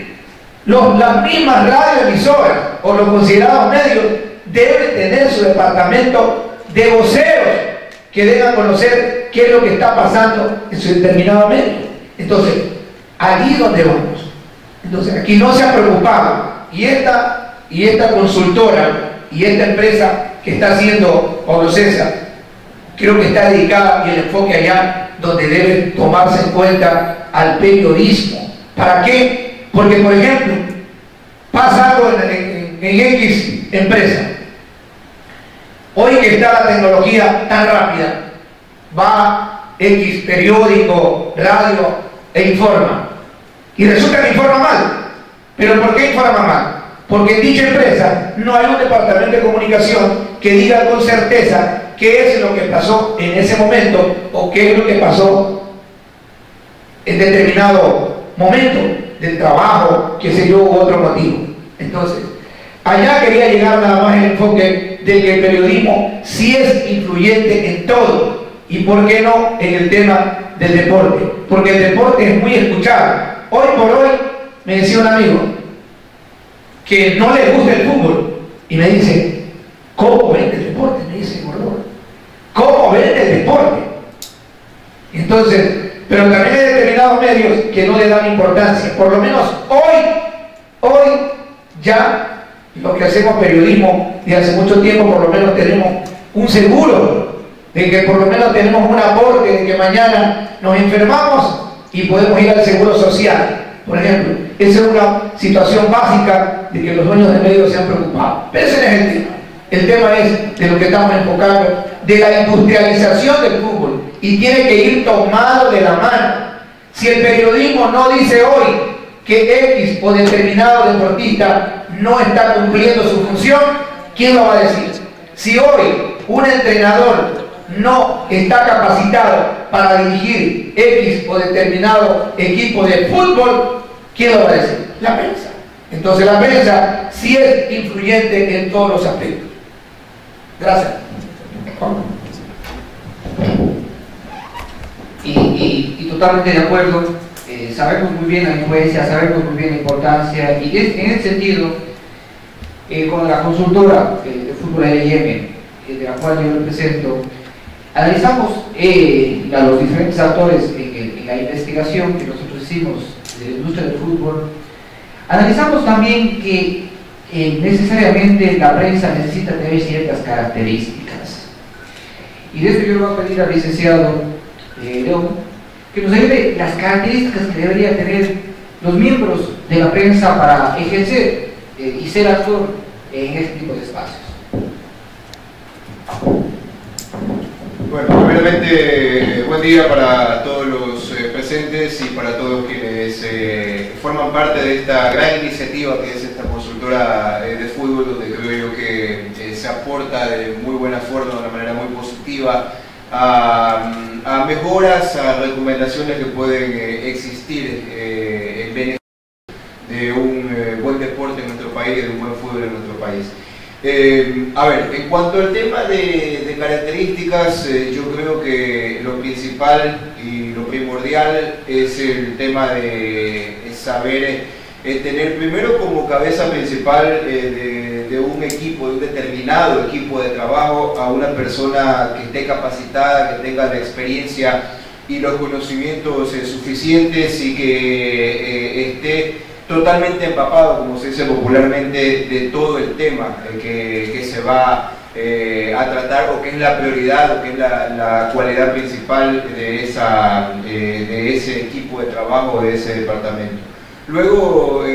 Las mismas radioemisoras o los considerados medios deben tener su departamento de voceros que den a conocer qué es lo que está pasando en su determinado medio. Entonces, allí donde vamos. Entonces, aquí no se ha preocupado. Y esta consultora y esta empresa que está haciendo Pablo César, creo que está dedicada y el enfoque allá donde debe tomarse en cuenta al periodismo. ¿Para qué? Porque, por ejemplo, pasa algo en X empresa. Hoy que está la tecnología tan rápida, va X periódico, radio e informa. Y resulta que informa mal. ¿Pero por qué informa mal? Porque en dicha empresa no hay un departamento de comunicación que diga con certeza qué es lo que pasó en ese momento o qué es lo que pasó en determinado momento del trabajo, qué sé yo, u otro motivo. Entonces, allá quería llegar nada más el enfoque de que el periodismo sí es influyente en todo, y por qué no en el tema del deporte, porque el deporte es muy escuchado. Hoy por hoy, me decía un amigo que no le gusta el fútbol y me dice, ¿cómo vende el deporte? Me dice, Gordón, ¿cómo vende el deporte? Entonces, pero también hay determinados medios que no le dan importancia. Por lo menos hoy ya los que hacemos periodismo de hace mucho tiempo, por lo menos tenemos un seguro de que por lo menos tenemos un aporte de que mañana nos enfermamos y podemos ir al seguro social, por ejemplo. Esa es una situación básica de que los dueños de medios se han preocupado. Pero ese no es el tema. El tema es de lo que estamos enfocando, de la industrialización del fútbol, y tiene que ir tomado de la mano. Si el periodismo no dice hoy que X o determinado deportista no está cumpliendo su función, ¿quién lo va a decir? Si hoy un entrenador no está capacitado para dirigir X o determinado equipo de fútbol, ¿quién lo va a decir? La prensa. Entonces la prensa sí es influyente en todos los aspectos. Gracias. Y totalmente de acuerdo. Sabemos muy bien la influencia, sabemos muy bien la importancia, y en ese sentido, con la consultora de fútbol LIM, de la cual yo represento, analizamos a los diferentes actores en la investigación que nosotros hicimos de la industria del fútbol. Analizamos también que necesariamente la prensa necesita tener ciertas características, y de esto yo le voy a pedir al licenciado León que nos ayude las características que deberían tener los miembros de la prensa para ejercer y ser actor en este tipo de espacios. Bueno, primeramente, buen día para todos los presentes y para todos quienes forman parte de esta gran iniciativa que es esta consultora de fútbol, donde creo yo que se aporta de muy buena forma, de una manera muy positiva, a mejoras, a recomendaciones que pueden existir en beneficio de un buen deporte en nuestro país, de un buen fútbol en nuestro país. A ver, en cuanto al tema de características, yo creo que lo principal y lo primordial es el tema de saber tener primero como cabeza principal de un equipo, de un determinado equipo de trabajo, a una persona que esté capacitada, que tenga la experiencia y los conocimientos suficientes y que esté totalmente empapado, como se dice popularmente, de todo el tema que se va a tratar, o que es la prioridad, o que es la cualidad principal de ese equipo de trabajo, de ese departamento. Luego,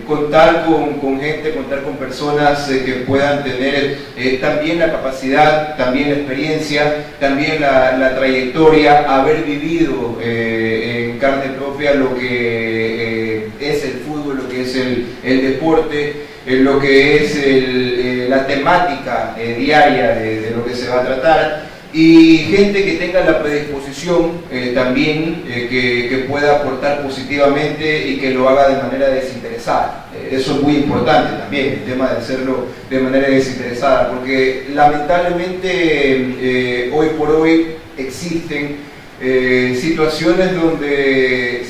contar con gente, contar con personas que puedan tener también la capacidad, también la experiencia, también la trayectoria, haber vivido en carne propia lo que es el fútbol, lo que es el deporte, lo que es la temática diaria de lo que se va a tratar. Y gente que tenga la predisposición también, que pueda aportar positivamente y que lo haga de manera desinteresada. Eso es muy importante también, el tema de hacerlo de manera desinteresada, porque lamentablemente hoy por hoy existen situaciones donde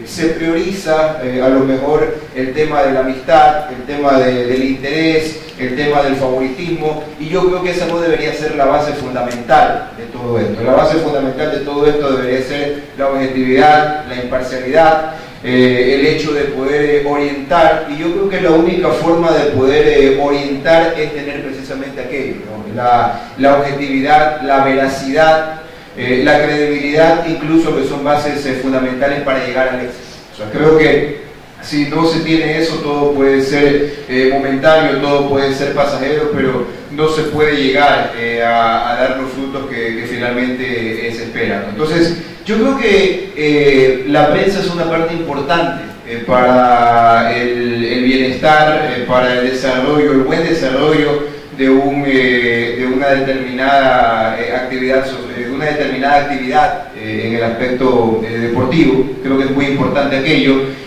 se prioriza a lo mejor el tema de la amistad, el tema del interés, el tema del favoritismo, y yo creo que esa no debería ser la base fundamental de todo esto. La base fundamental de todo esto debería ser la objetividad, la imparcialidad, el hecho de poder orientar, y yo creo que la única forma de poder orientar es tener precisamente aquello, ¿no? La objetividad, la veracidad, la credibilidad, incluso, que son bases fundamentales para llegar al éxito. O sea, creo que si no se tiene eso, todo puede ser momentáneo, todo puede ser pasajero, pero no se puede llegar a dar los frutos que finalmente se esperan. Entonces, yo creo que la prensa es una parte importante para el bienestar, para el desarrollo, el buen desarrollo de una determinada actividad, en el aspecto deportivo. Creo que es muy importante aquello.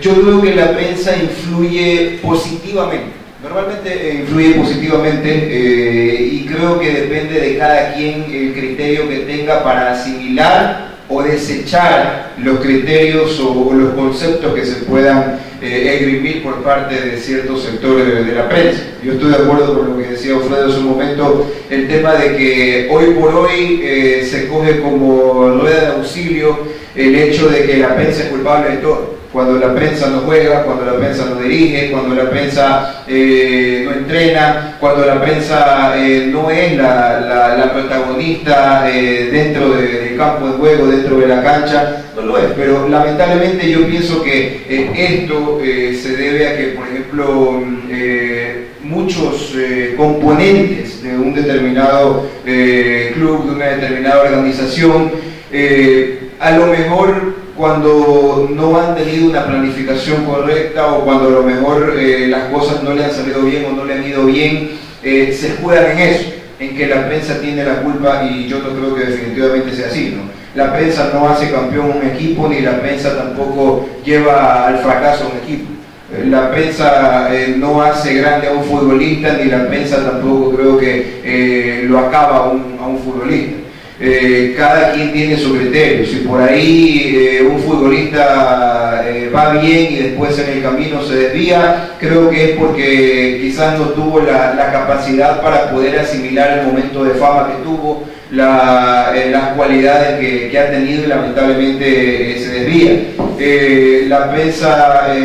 Yo creo que la prensa influye positivamente, normalmente influye positivamente, y creo que depende de cada quien el criterio que tenga para asimilar o desechar los criterios o los conceptos que se puedan esgrimir por parte de ciertos sectores de la prensa. Yo estoy de acuerdo con lo que decía Alfredo hace un momento, el tema de que hoy por hoy se coge como rueda de auxilio el hecho de que la prensa es culpable de todo. Cuando la prensa no juega, cuando la prensa no dirige, cuando la prensa no entrena, cuando la prensa no es la protagonista dentro del campo de juego, dentro de la cancha, no lo es. Pero lamentablemente yo pienso que esto se debe a que, por ejemplo, muchos componentes de un determinado club, de una determinada organización, a lo mejor cuando no han tenido una planificación correcta, o cuando a lo mejor las cosas no le han salido bien o no le han ido bien, se escudan en eso, en que la prensa tiene la culpa, y yo no creo que definitivamente sea así, ¿no? La prensa no hace campeón a un equipo, ni la prensa tampoco lleva al fracaso a un equipo. La prensa no hace grande a un futbolista, ni la prensa tampoco creo que lo acaba a un futbolista. Cada quien tiene su criterio. Si por ahí un futbolista va bien y después en el camino se desvía, creo que es porque quizás no tuvo la capacidad para poder asimilar el momento de fama que tuvo, las cualidades que ha tenido, y lamentablemente se desvía. La prensa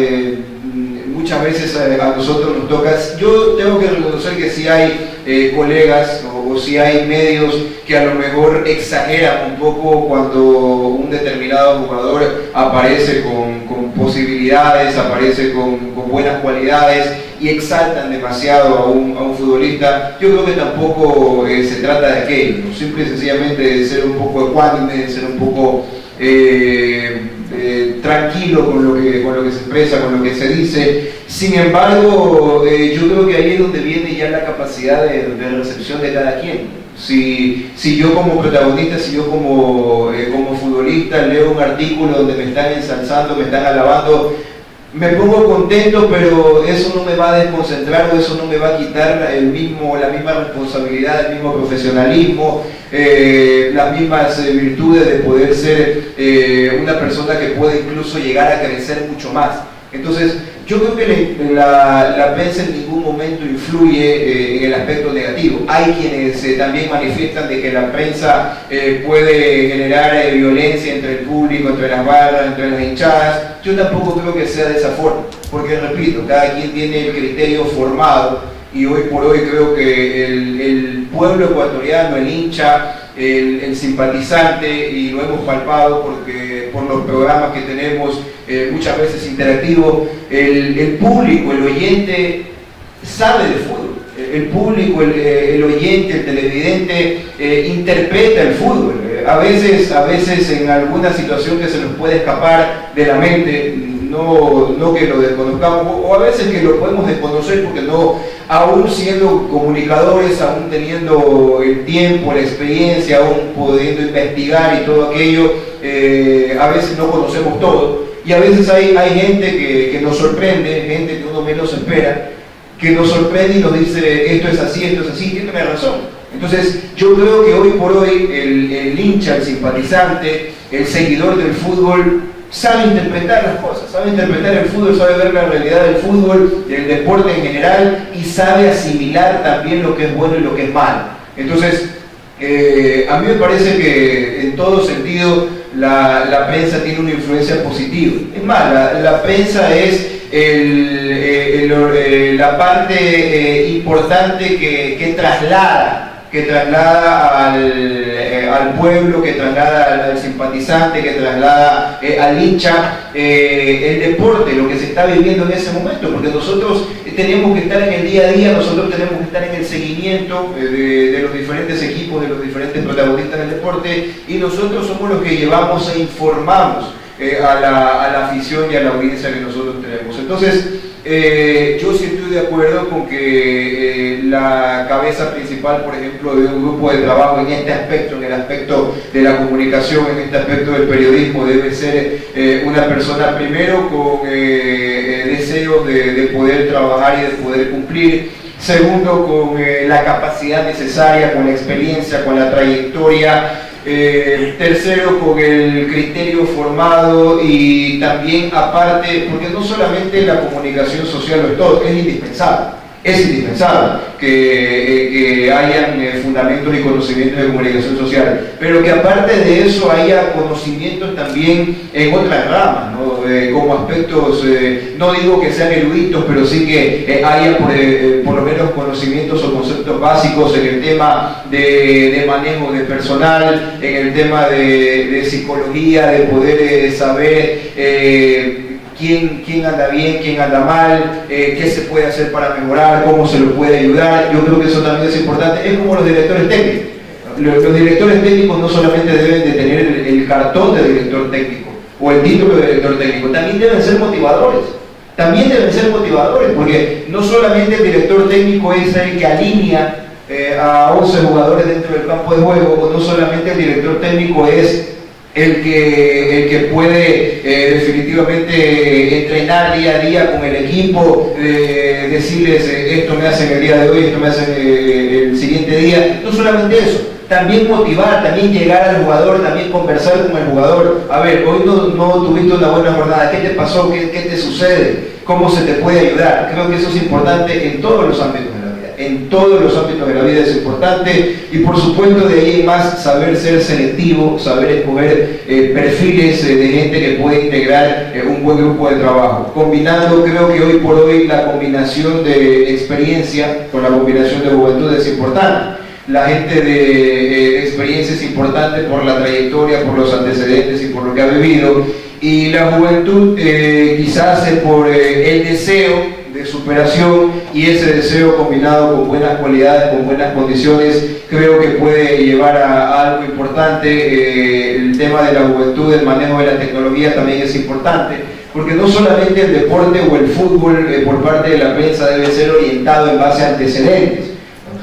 muchas veces a nosotros nos toca. Yo tengo que reconocer que si hay colegas o si hay medios que a lo mejor exageran un poco cuando un determinado jugador aparece con posibilidades, aparece con buenas cualidades, y exaltan demasiado a un futbolista. Yo creo que tampoco se trata de aquello, ¿no? Simple y sencillamente de ser un poco ecuánime, de ser un poco tranquilo con lo que se expresa, con lo que se dice. Sin embargo, yo creo que ahí es donde viene ya la capacidad de recepción de cada quien. Si yo como protagonista, si yo como futbolista leo un artículo donde me están ensalzando, me están alabando, me pongo contento, pero eso no me va a desconcentrar, o eso no me va a quitar la misma responsabilidad, el mismo profesionalismo, las mismas virtudes de poder ser una persona que puede incluso llegar a crecer mucho más. Entonces, yo creo que la prensa en ningún momento influye en el aspecto negativo. Hay quienes también manifiestan de que la prensa puede generar violencia entre el público, entre las barras, entre las hinchadas. Yo tampoco creo que sea de esa forma, porque repito, cada quien tiene el criterio formado, y hoy por hoy creo que el pueblo ecuatoriano, el hincha, el simpatizante, y lo hemos palpado porque por los programas que tenemos muchas veces interactivos, el público, el oyente sabe de fútbol, el público, el oyente, el televidente interpreta el fútbol. A veces en alguna situación que se nos puede escapar de la mente, no que lo desconozcamos, o a veces que lo podemos desconocer porque no, aún siendo comunicadores, aún teniendo el tiempo, la experiencia, aún pudiendo investigar y todo aquello, a veces no conocemos todo, y a veces hay gente que nos sorprende, gente que uno menos espera, que nos sorprende y nos dice esto es así, tiene razón. Entonces yo creo que hoy por hoy el hincha, el simpatizante, el seguidor del fútbol sabe interpretar las cosas, sabe interpretar el fútbol, sabe ver la realidad del fútbol, del deporte en general, y sabe asimilar también lo que es bueno y lo que es malo. Entonces, a mí me parece que en todo sentido la prensa tiene una influencia positiva. Es más, la prensa es la parte importante que traslada al pueblo, que traslada al simpatizante, que traslada al hincha el deporte, lo que se está viviendo en ese momento, porque nosotros tenemos que estar en el día a día, nosotros tenemos que estar en el seguimiento de los diferentes equipos, de los diferentes protagonistas del deporte, y nosotros somos los que llevamos e informamos a la afición y a la audiencia que nosotros tenemos. Entonces, yo sí estoy de acuerdo con que la cabeza principal, por ejemplo, de un grupo de trabajo en este aspecto, en el aspecto de la comunicación, en este aspecto del periodismo, debe ser una persona primero con deseos de poder trabajar y de poder cumplir. Segundo, con la capacidad necesaria, con la experiencia, con la trayectoria. Tercero, con el criterio formado, y también aparte, porque no solamente la comunicación social lo es todo, es indispensable que hayan fundamentos y conocimientos de comunicación social, pero que aparte de eso haya conocimientos también en otras ramas, ¿no? Como aspectos, no digo que sean eruditos, pero sí que haya por lo menos conocimientos o conceptos básicos en el tema de manejo de personal, en el tema de psicología, de poder saber quién anda bien, quién anda mal, qué se puede hacer para mejorar, cómo se lo puede ayudar. Yo creo que eso también es importante. Es como los directores técnicos. Los directores técnicos no solamente deben de tener el cartón de director técnico o el título de director técnico, también deben ser motivadores. También deben ser motivadores, porque no solamente el director técnico es el que alinea a 11 jugadores dentro del campo de juego, o no solamente el director técnico es el que puede definitivamente entrenar día a día con el equipo, decirles esto me hacen el día de hoy, esto me hacen el siguiente día. No solamente eso, también motivar, también llegar al jugador, también conversar con el jugador. A ver, hoy no tuviste una buena jornada, ¿qué te pasó? ¿Qué te sucede? ¿Cómo se te puede ayudar? Creo que eso es importante en todos los ámbitos de la vida. En todos los ámbitos de la vida es importante, y por supuesto de ahí en más saber ser selectivo, saber escoger perfiles de gente que puede integrar un buen grupo de trabajo, combinando. Creo que hoy por hoy la combinación de experiencia con la combinación de juventud es importante. La gente de experiencia es importante por la trayectoria, por los antecedentes y por lo que ha vivido, y la juventud quizás por el deseo de superación, y ese deseo combinado con buenas cualidades, con buenas condiciones, creo que puede llevar a algo importante. El tema de la juventud, el manejo de la tecnología también es importante, porque no solamente el deporte o el fútbol por parte de la prensa debe ser orientado en base a antecedentes,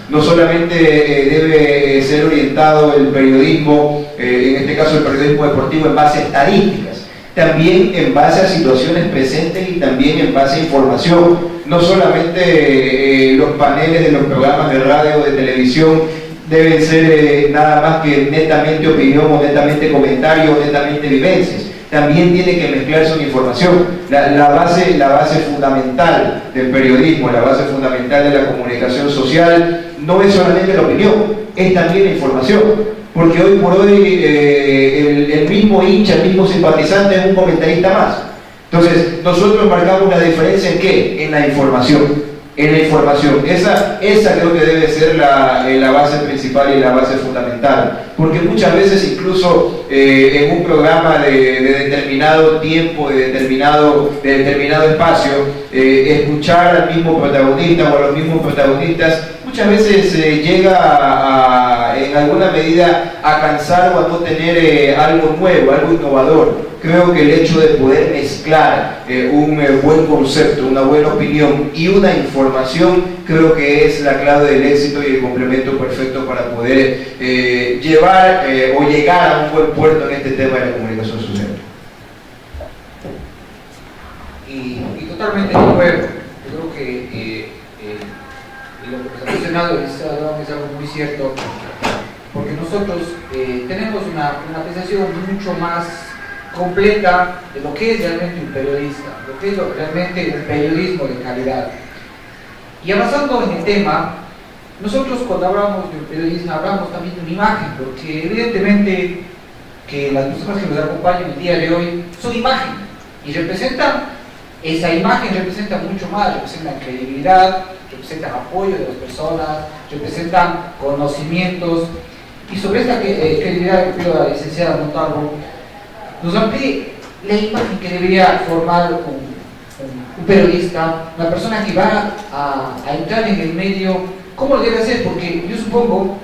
no solamente debe ser orientado el periodismo, en este caso el periodismo deportivo, en base a estadísticas, también en base a situaciones presentes y también en base a información. No solamente los paneles de los programas de radio o de televisión deben ser nada más que netamente opinión o netamente comentario o netamente vivencias. También tiene que mezclarse una información. La base fundamental del periodismo, la base fundamental de la comunicación social, no es solamente la opinión, es también la información. Porque hoy por hoy el mismo hincha, el mismo simpatizante es un comentarista más. Entonces, nosotros marcamos la diferencia ¿en qué? En la información. En la información. Esa creo que debe ser la base principal y la base fundamental. Porque muchas veces incluso en un programa de determinado tiempo, de determinado espacio, escuchar al mismo protagonista o a los mismos protagonistas muchas veces llega en alguna medida a cansar o a no tener algo nuevo, algo innovador. Creo que el hecho de poder mezclar un buen concepto, una buena opinión y una información, creo que es la clave del éxito y el complemento perfecto para poder llevar o llegar a un buen puerto en este tema de la comunicación social. Y totalmente de acuerdo. Yo creo que lo que se ha mencionado es algo muy cierto, porque nosotros tenemos una apreciación mucho más completa de lo que es realmente un periodista, lo que es realmente un periodismo de calidad. Y avanzando en el tema, nosotros cuando hablamos de un periodismo hablamos también de una imagen, porque evidentemente que las personas que nos acompañan el día de hoy son imagen y representan, esa imagen representa mucho más, representan credibilidad, representan apoyo de las personas, representan conocimientos, y sobre esta credibilidad que pido a la licenciada Montalvo nos amplíe la imagen que debería formar un periodista, una persona que va a entrar en el medio. ¿Cómo lo debe hacer? Porque yo supongo,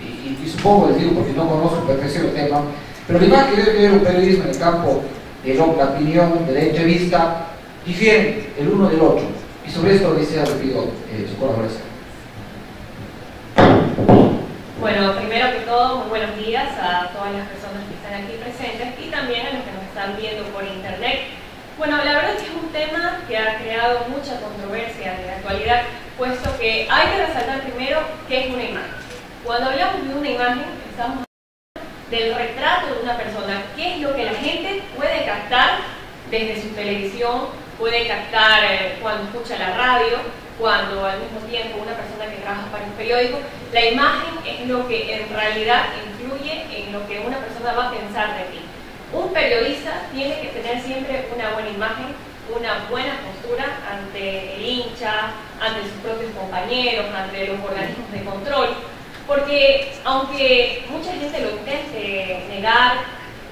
y supongo, les digo porque no conozco perfección el tema, pero la imagen que debe tener un periodismo en el campo de la opinión, de la entrevista, difieren el uno del otro. Y sobre esto les pido su colaboración. Bueno, primero que todo, muy buenos días a todas las personas que están aquí presentes y también a los que nos están viendo por internet. Bueno, la verdad es que es un tema que ha creado mucha controversia en la actualidad, puesto que hay que resaltar primero qué es una imagen. Cuando hablamos de una imagen, estamos hablando del retrato de una persona, qué es lo que la gente puede captar desde su televisión, puede captar cuando escucha la radio, cuando al mismo tiempo una persona que trabaja para un periódico. La imagen es lo que en realidad influye en lo que una persona va a pensar de ti. Un periodista tiene que tener siempre una buena imagen, una buena postura ante el hincha, ante sus propios compañeros, ante los organismos de control, porque aunque mucha gente lo intente negar,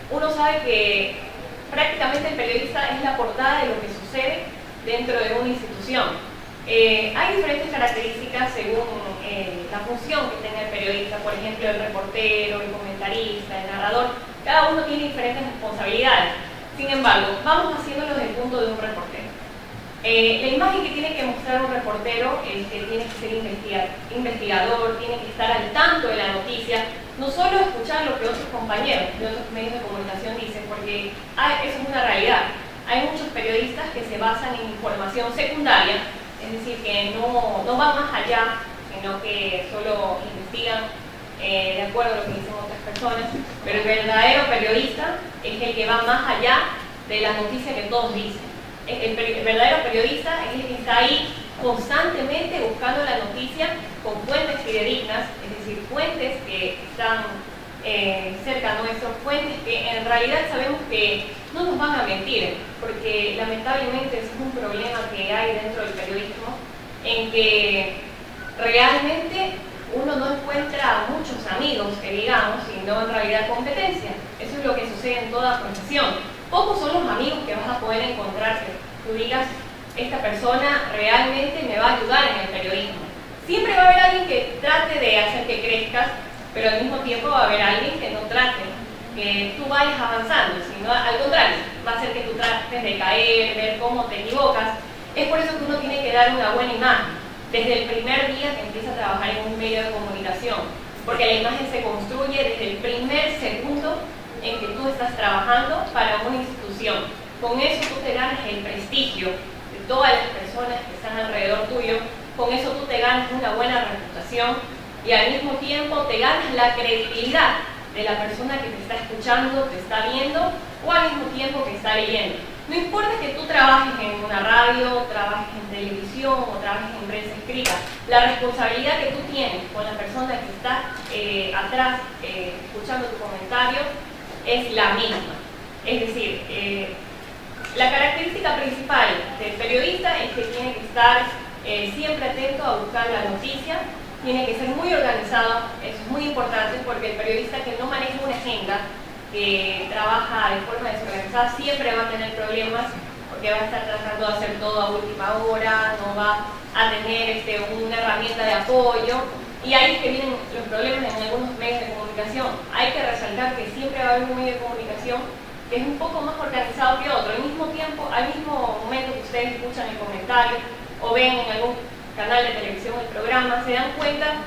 uno sabe que prácticamente el periodista es la portada de lo que sucede dentro de una institución. Hay diferentes características según la función que tenga el periodista, por ejemplo el reportero, el comentarista, el narrador, cada uno tiene diferentes responsabilidades. Sin embargo, vamos haciéndolo desde el punto de un reportero. La imagen que tiene que mostrar un reportero es que tiene que ser investigador, tiene que estar al tanto de la noticia, no solo escuchar lo que otros compañeros de otros medios de comunicación dicen, porque eso es una realidad. Hay muchos periodistas que se basan en información secundaria, es decir, que no van más allá, sino que solo investigan de acuerdo a lo que dicen otras personas, pero el verdadero periodista es el que va más allá de la noticia que todos dicen. El verdadero periodista es el que está ahí constantemente buscando la noticia con fuentes fidedignas, es decir, fuentes que están cerca nuestro, fuentes que en realidad sabemos que no nos van a mentir, porque lamentablemente es un problema que hay dentro del periodismo, en que realmente uno no encuentra muchos amigos, que digamos, sino en realidad competencia. Eso es lo que sucede en toda profesión. Pocos son los amigos que vas a poder encontrar, que tú digas, esta persona realmente me va a ayudar en el periodismo. Siempre va a haber alguien que trate de hacer que crezcas, pero al mismo tiempo va a haber alguien que no trate que tú vayas avanzando, sino al contrario, va a hacer que tú trates de caer, ver cómo te equivocas. Es por eso que uno tiene que dar una buena imagen desde el primer día que empieza a trabajar en un medio de comunicación, porque la imagen se construye desde el primer segundo en que tú estás trabajando para una institución. Con eso tú te ganas el prestigio de todas las personas que están alrededor tuyo, con eso tú te ganas una buena reputación y al mismo tiempo te ganas la credibilidad de la persona que te está escuchando, te está viendo o al mismo tiempo que está leyendo. No importa que tú trabajes en una radio, trabajes en televisión o trabajes en prensa escrita, la responsabilidad que tú tienes con la persona que está atrás escuchando tu comentario es la misma. Es decir, la característica principal del periodista es que tiene que estar siempre atento a buscar la noticia, tiene que ser muy organizado, eso es muy importante porque el periodista que no maneja una agenda, que trabaja de forma desorganizada, siempre va a tener problemas porque va a estar tratando de hacer todo a última hora, no va a tener una herramienta de apoyo y ahí es que vienen los problemas en algunos medios de comunicación. Hay que resaltar que siempre va a haber un medio de comunicación que es un poco más organizado que otro. Al mismo tiempo, al mismo momento que ustedes escuchan el comentario o ven en algún canal de televisión el programa, se dan cuenta,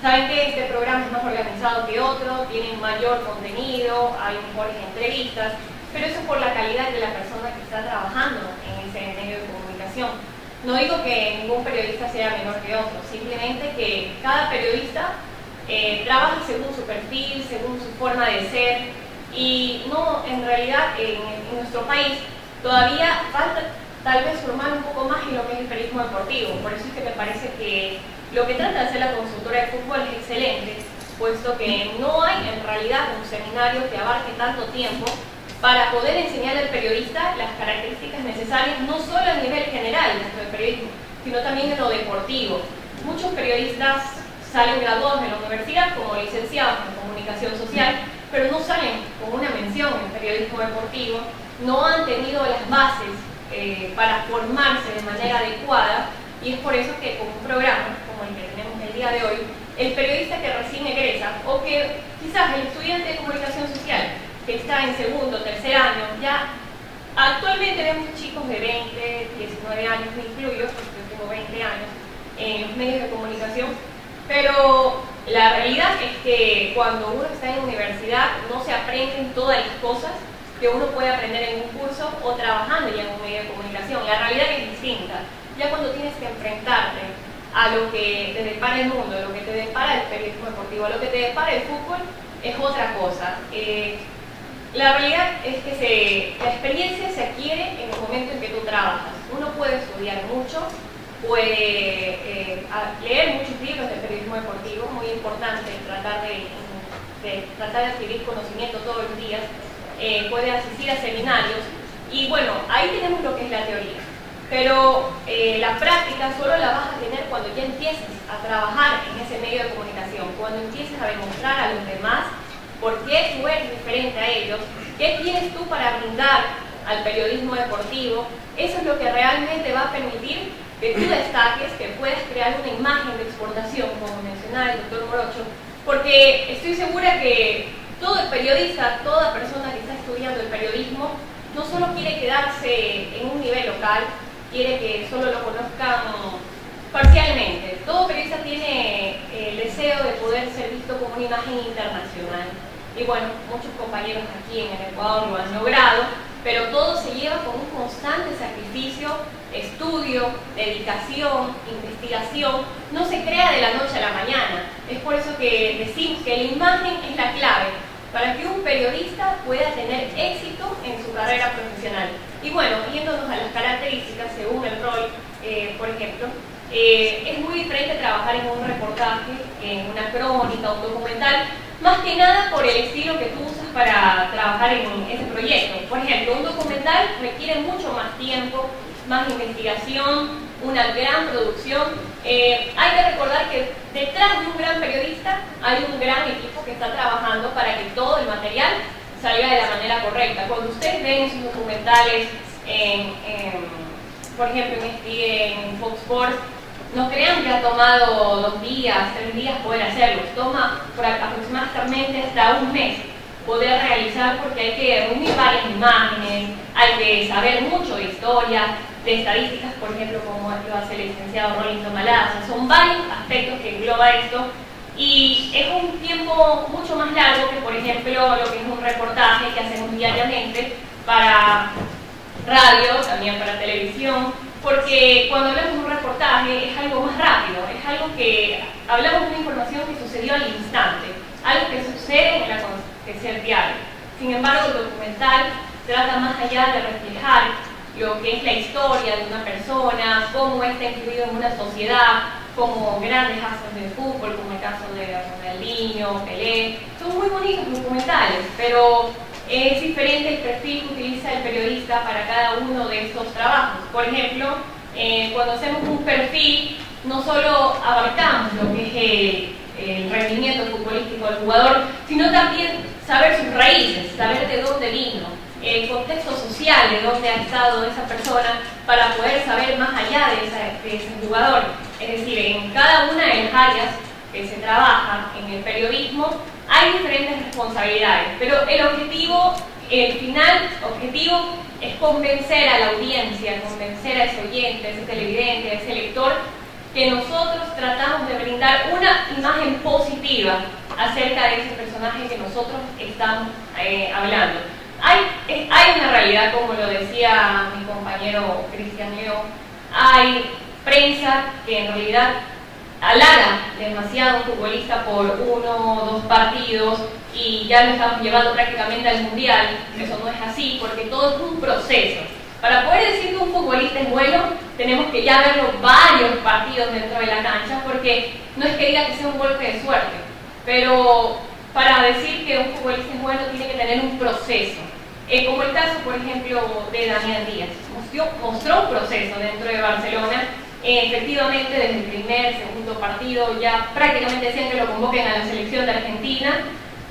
saben que este programa es más organizado que otro, tienen mayor contenido, hay mejores entrevistas, pero eso es por la calidad de la persona que está trabajando en ese medio de comunicación. No digo que ningún periodista sea menor que otro, simplemente que cada periodista trabaja según su perfil, según su forma de ser, y no, en realidad en nuestro país todavía falta tal vez formar un poco más en lo que es el periodismo deportivo. Por eso es que me parece que lo que trata de hacer la consultora de fútbol es excelente, puesto que no hay en realidad un seminario que abarque tanto tiempo para poder enseñar al periodista las características necesarias, no solo a nivel general dentro del periodismo, sino también en lo deportivo. Muchos periodistas salen graduados de la universidad como licenciados en comunicación social, pero no salen con una mención en periodismo deportivo, no han tenido las bases para formarse de manera adecuada, y es por eso que con un programa como el que tenemos el día de hoy, el periodista que recién egresa o que quizás el estudiante de comunicación social que está en segundo, tercer año, ya actualmente vemos chicos de 20, 19 años, me incluyo, porque yo tengo 20 años en los medios de comunicación, pero la realidad es que cuando uno está en universidad no se aprenden todas las cosas que uno puede aprender en un curso o trabajando ya en un medio de comunicación. La realidad es distinta. Ya cuando tienes que enfrentarte a lo que te depara el mundo, lo que te depara el periodismo deportivo, a lo que te depara el fútbol, es otra cosa. La realidad es que la experiencia se adquiere en el momento en que tú trabajas. Uno puede estudiar mucho, puede leer muchos libros de periodismo deportivo, muy importante tratar de adquirir conocimiento todos los días, puede asistir a seminarios y bueno, ahí tenemos lo que es la teoría. Pero la práctica solo la vas a tener cuando ya empieces a trabajar en ese medio de comunicación, cuando empieces a demostrar a los demás por qué tú eres diferente a ellos, qué tienes tú para brindar al periodismo deportivo. Eso es lo que realmente va a permitir que tú destaques, que puedas crear una imagen de exportación, como mencionaba el doctor Morocho, porque estoy segura que todo periodista, toda persona que está estudiando el periodismo, no solo quiere quedarse en un nivel local, quiere que solo lo conozcan parcialmente. Todo periodista tiene el deseo de poder ser visto como una imagen internacional. Y bueno, muchos compañeros aquí en el Ecuador lo han logrado, pero todo se lleva con un constante sacrificio, estudio, dedicación, investigación. No se crea de la noche a la mañana. Es por eso que decimos que la imagen es la clave para que un periodista pueda tener éxito en su carrera profesional. Y bueno, yéndonos a las características según el rol, por ejemplo, es muy diferente trabajar en un reportaje, en una crónica, un documental, más que nada por el estilo que tú usas para trabajar en ese proyecto. Por ejemplo, un documental requiere mucho más tiempo, más investigación, una gran producción. Hay que recordar que detrás de un gran periodista hay un gran equipo que está trabajando para que todo el material salga de la manera correcta. Cuando ustedes ven sus documentales en por ejemplo, en Fox Sports, no crean que ha tomado 2 días, 3 días poder hacerlo. Toma aproximadamente hasta un mes poder realizar, porque hay que reunir varias imágenes, hay que saber mucho de historia, de estadísticas, por ejemplo, como lo hace el licenciado Rolando Malaza. Son varios aspectos que engloba esto y es un tiempo mucho más largo que, por ejemplo, lo que es un reportaje que hacemos diariamente para radio, también para televisión, porque cuando hablamos de un reportaje es algo más rápido, es algo que hablamos de una información que sucedió al instante, algo que sucede en la acontecer diario. Sin embargo, el documental trata más allá de reflejar lo que es la historia de una persona, cómo está incluido en una sociedad, como grandes astros del fútbol, como el caso de Ronaldinho, Pelé. Son muy bonitos documentales, pero es diferente el perfil que utiliza el periodista para cada uno de estos trabajos. Por ejemplo, cuando hacemos un perfil, no solo abarcamos lo que es el rendimiento futbolístico del jugador, sino también saber sus raíces, saber de dónde vino, el contexto social de dónde ha estado esa persona, para poder saber más allá de ese jugador. Es decir, en cada una de las áreas que se trabaja en el periodismo hay diferentes responsabilidades, pero el objetivo, el final objetivo, es convencer a la audiencia, convencer a ese oyente, a ese televidente, a ese lector, que nosotros tratamos de brindar una imagen positiva acerca de ese personaje que nosotros estamos hablando. Hay una realidad, como lo decía mi compañero Cristian León, hay prensa que en realidad halaga demasiado a un futbolista por 1 o 2 partidos y ya lo estamos llevando prácticamente al mundial. Eso no es así, porque todo es un proceso. Para poder decir que un futbolista es bueno, tenemos que ya verlo varios partidos dentro de la cancha, porque no es que diga que sea un golpe de suerte, pero para decir que un futbolista es bueno tiene que tener un proceso. Como el caso, por ejemplo, de Damián Díaz. Mostró un proceso dentro de Barcelona. Efectivamente, desde el primer, segundo partido ya prácticamente decían que lo convoquen a la selección de Argentina,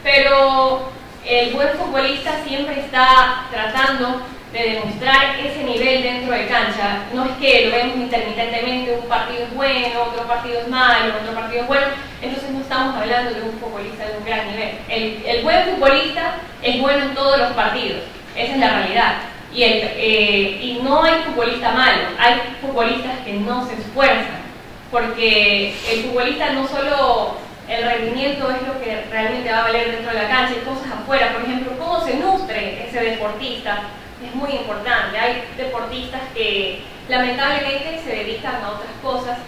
pero el buen futbolista siempre está tratando de demostrar ese nivel dentro de cancha. No es que lo vemos intermitentemente, un partido es bueno, otro partido es malo, otro partido es bueno. Entonces no estamos hablando de un futbolista de un gran nivel. El buen futbolista es bueno en todos los partidos, esa es la realidad. Y no hay futbolista malo, hay futbolistas que no se esfuerzan, porque el futbolista no solo el rendimiento es lo que realmente va a valer dentro de la cancha, hay cosas afuera. Por ejemplo, cómo se nutre ese deportista es muy importante. Hay deportistas que lamentablemente se dedican a otras cosas,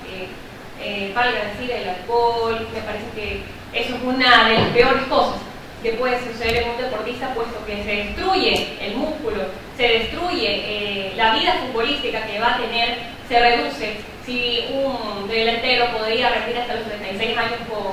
valga decir, el alcohol. Me parece que eso es una de las peores cosas que puede suceder en un deportista, puesto que se destruye el músculo, se destruye la vida futbolística que va a tener, se reduce. Si un delantero podría rendir hasta los 36 años con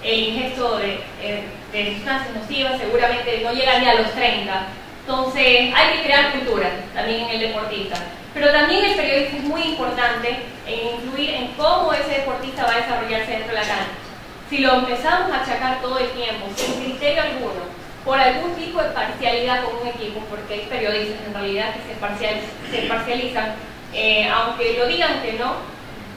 el ingesto de sustancias nocivas, seguramente no llega ni a los 30. Entonces hay que crear cultura también en el deportista. Pero también el periodista es muy importante en influir en cómo ese deportista va a desarrollarse dentro de la cancha. Si lo empezamos a achacar todo el tiempo, sin criterio alguno, por algún tipo de parcialidad con un equipo, porque hay periodistas en realidad que se parcializan, aunque lo digan que no,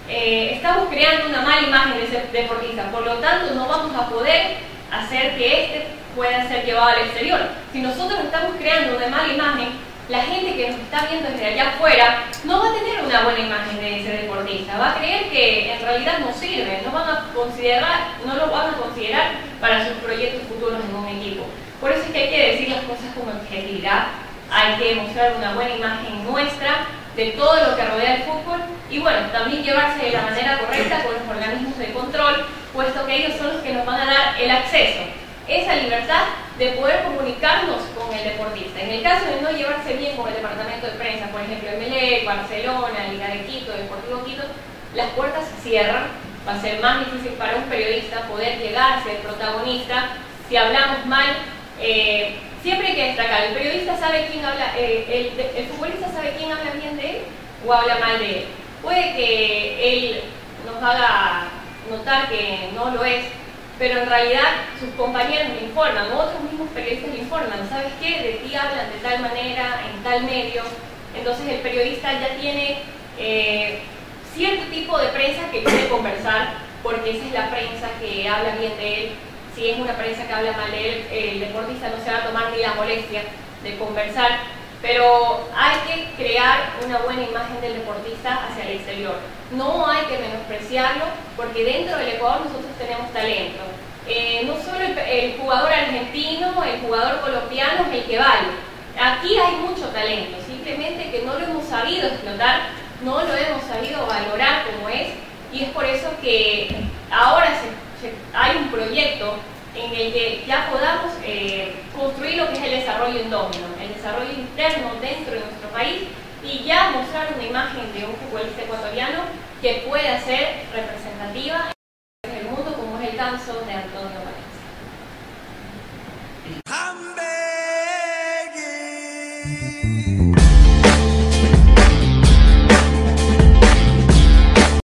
estamos creando una mala imagen de ese deportista. Por lo tanto, no vamos a poder hacer que este pueda ser llevado al exterior. Si nosotros estamos creando una mala imagen, la gente que nos está viendo desde allá afuera no va a tener una buena imagen de ese deportista, va a creer que en realidad no sirve, no lo van a considerar para sus proyectos futuros en un equipo. Por eso es que hay que decir las cosas con objetividad, hay que mostrar una buena imagen nuestra de todo lo que rodea el fútbol y bueno, también llevarse de la manera correcta con los organismos de control, puesto que ellos son los que nos van a dar el acceso, esa libertad de poder comunicarnos con el deportista. En el caso de no llevarse bien con el departamento de prensa, por ejemplo, Emelec, Barcelona, Liga de Quito, Deportivo Quito, las puertas se cierran, va a ser más difícil para un periodista poder llegar a ser protagonista. Si hablamos mal, siempre hay que destacar, el periodista sabe quién habla, el futbolista sabe quién habla bien de él o habla mal de él. Puede que él nos haga notar que no lo es, pero en realidad sus compañeros le informan, o otros mismos periodistas le informan, ¿sabes qué? De ti hablan de tal manera, en tal medio. Entonces el periodista ya tiene cierto tipo de prensa que quiere conversar, porque esa es la prensa que habla bien de él. Si es una prensa que habla mal de él, el deportista no se va a tomar ni la molestia de conversar, pero hay que crear una buena imagen del deportista hacia el exterior. No hay que menospreciarlo, porque dentro del Ecuador nosotros tenemos talento. No solo el jugador argentino, el jugador colombiano es el que vale. Aquí hay mucho talento, simplemente que no lo hemos sabido explotar, no lo hemos sabido valorar como es, y es por eso que ahora hay un proyecto en el que ya podamos construir lo que es el desarrollo endógeno, el desarrollo interno dentro de nuestro país, y ya mostrar una imagen de un futbolista ecuatoriano que pueda ser representativa en el mundo, como es el caso de Antonio Valencia.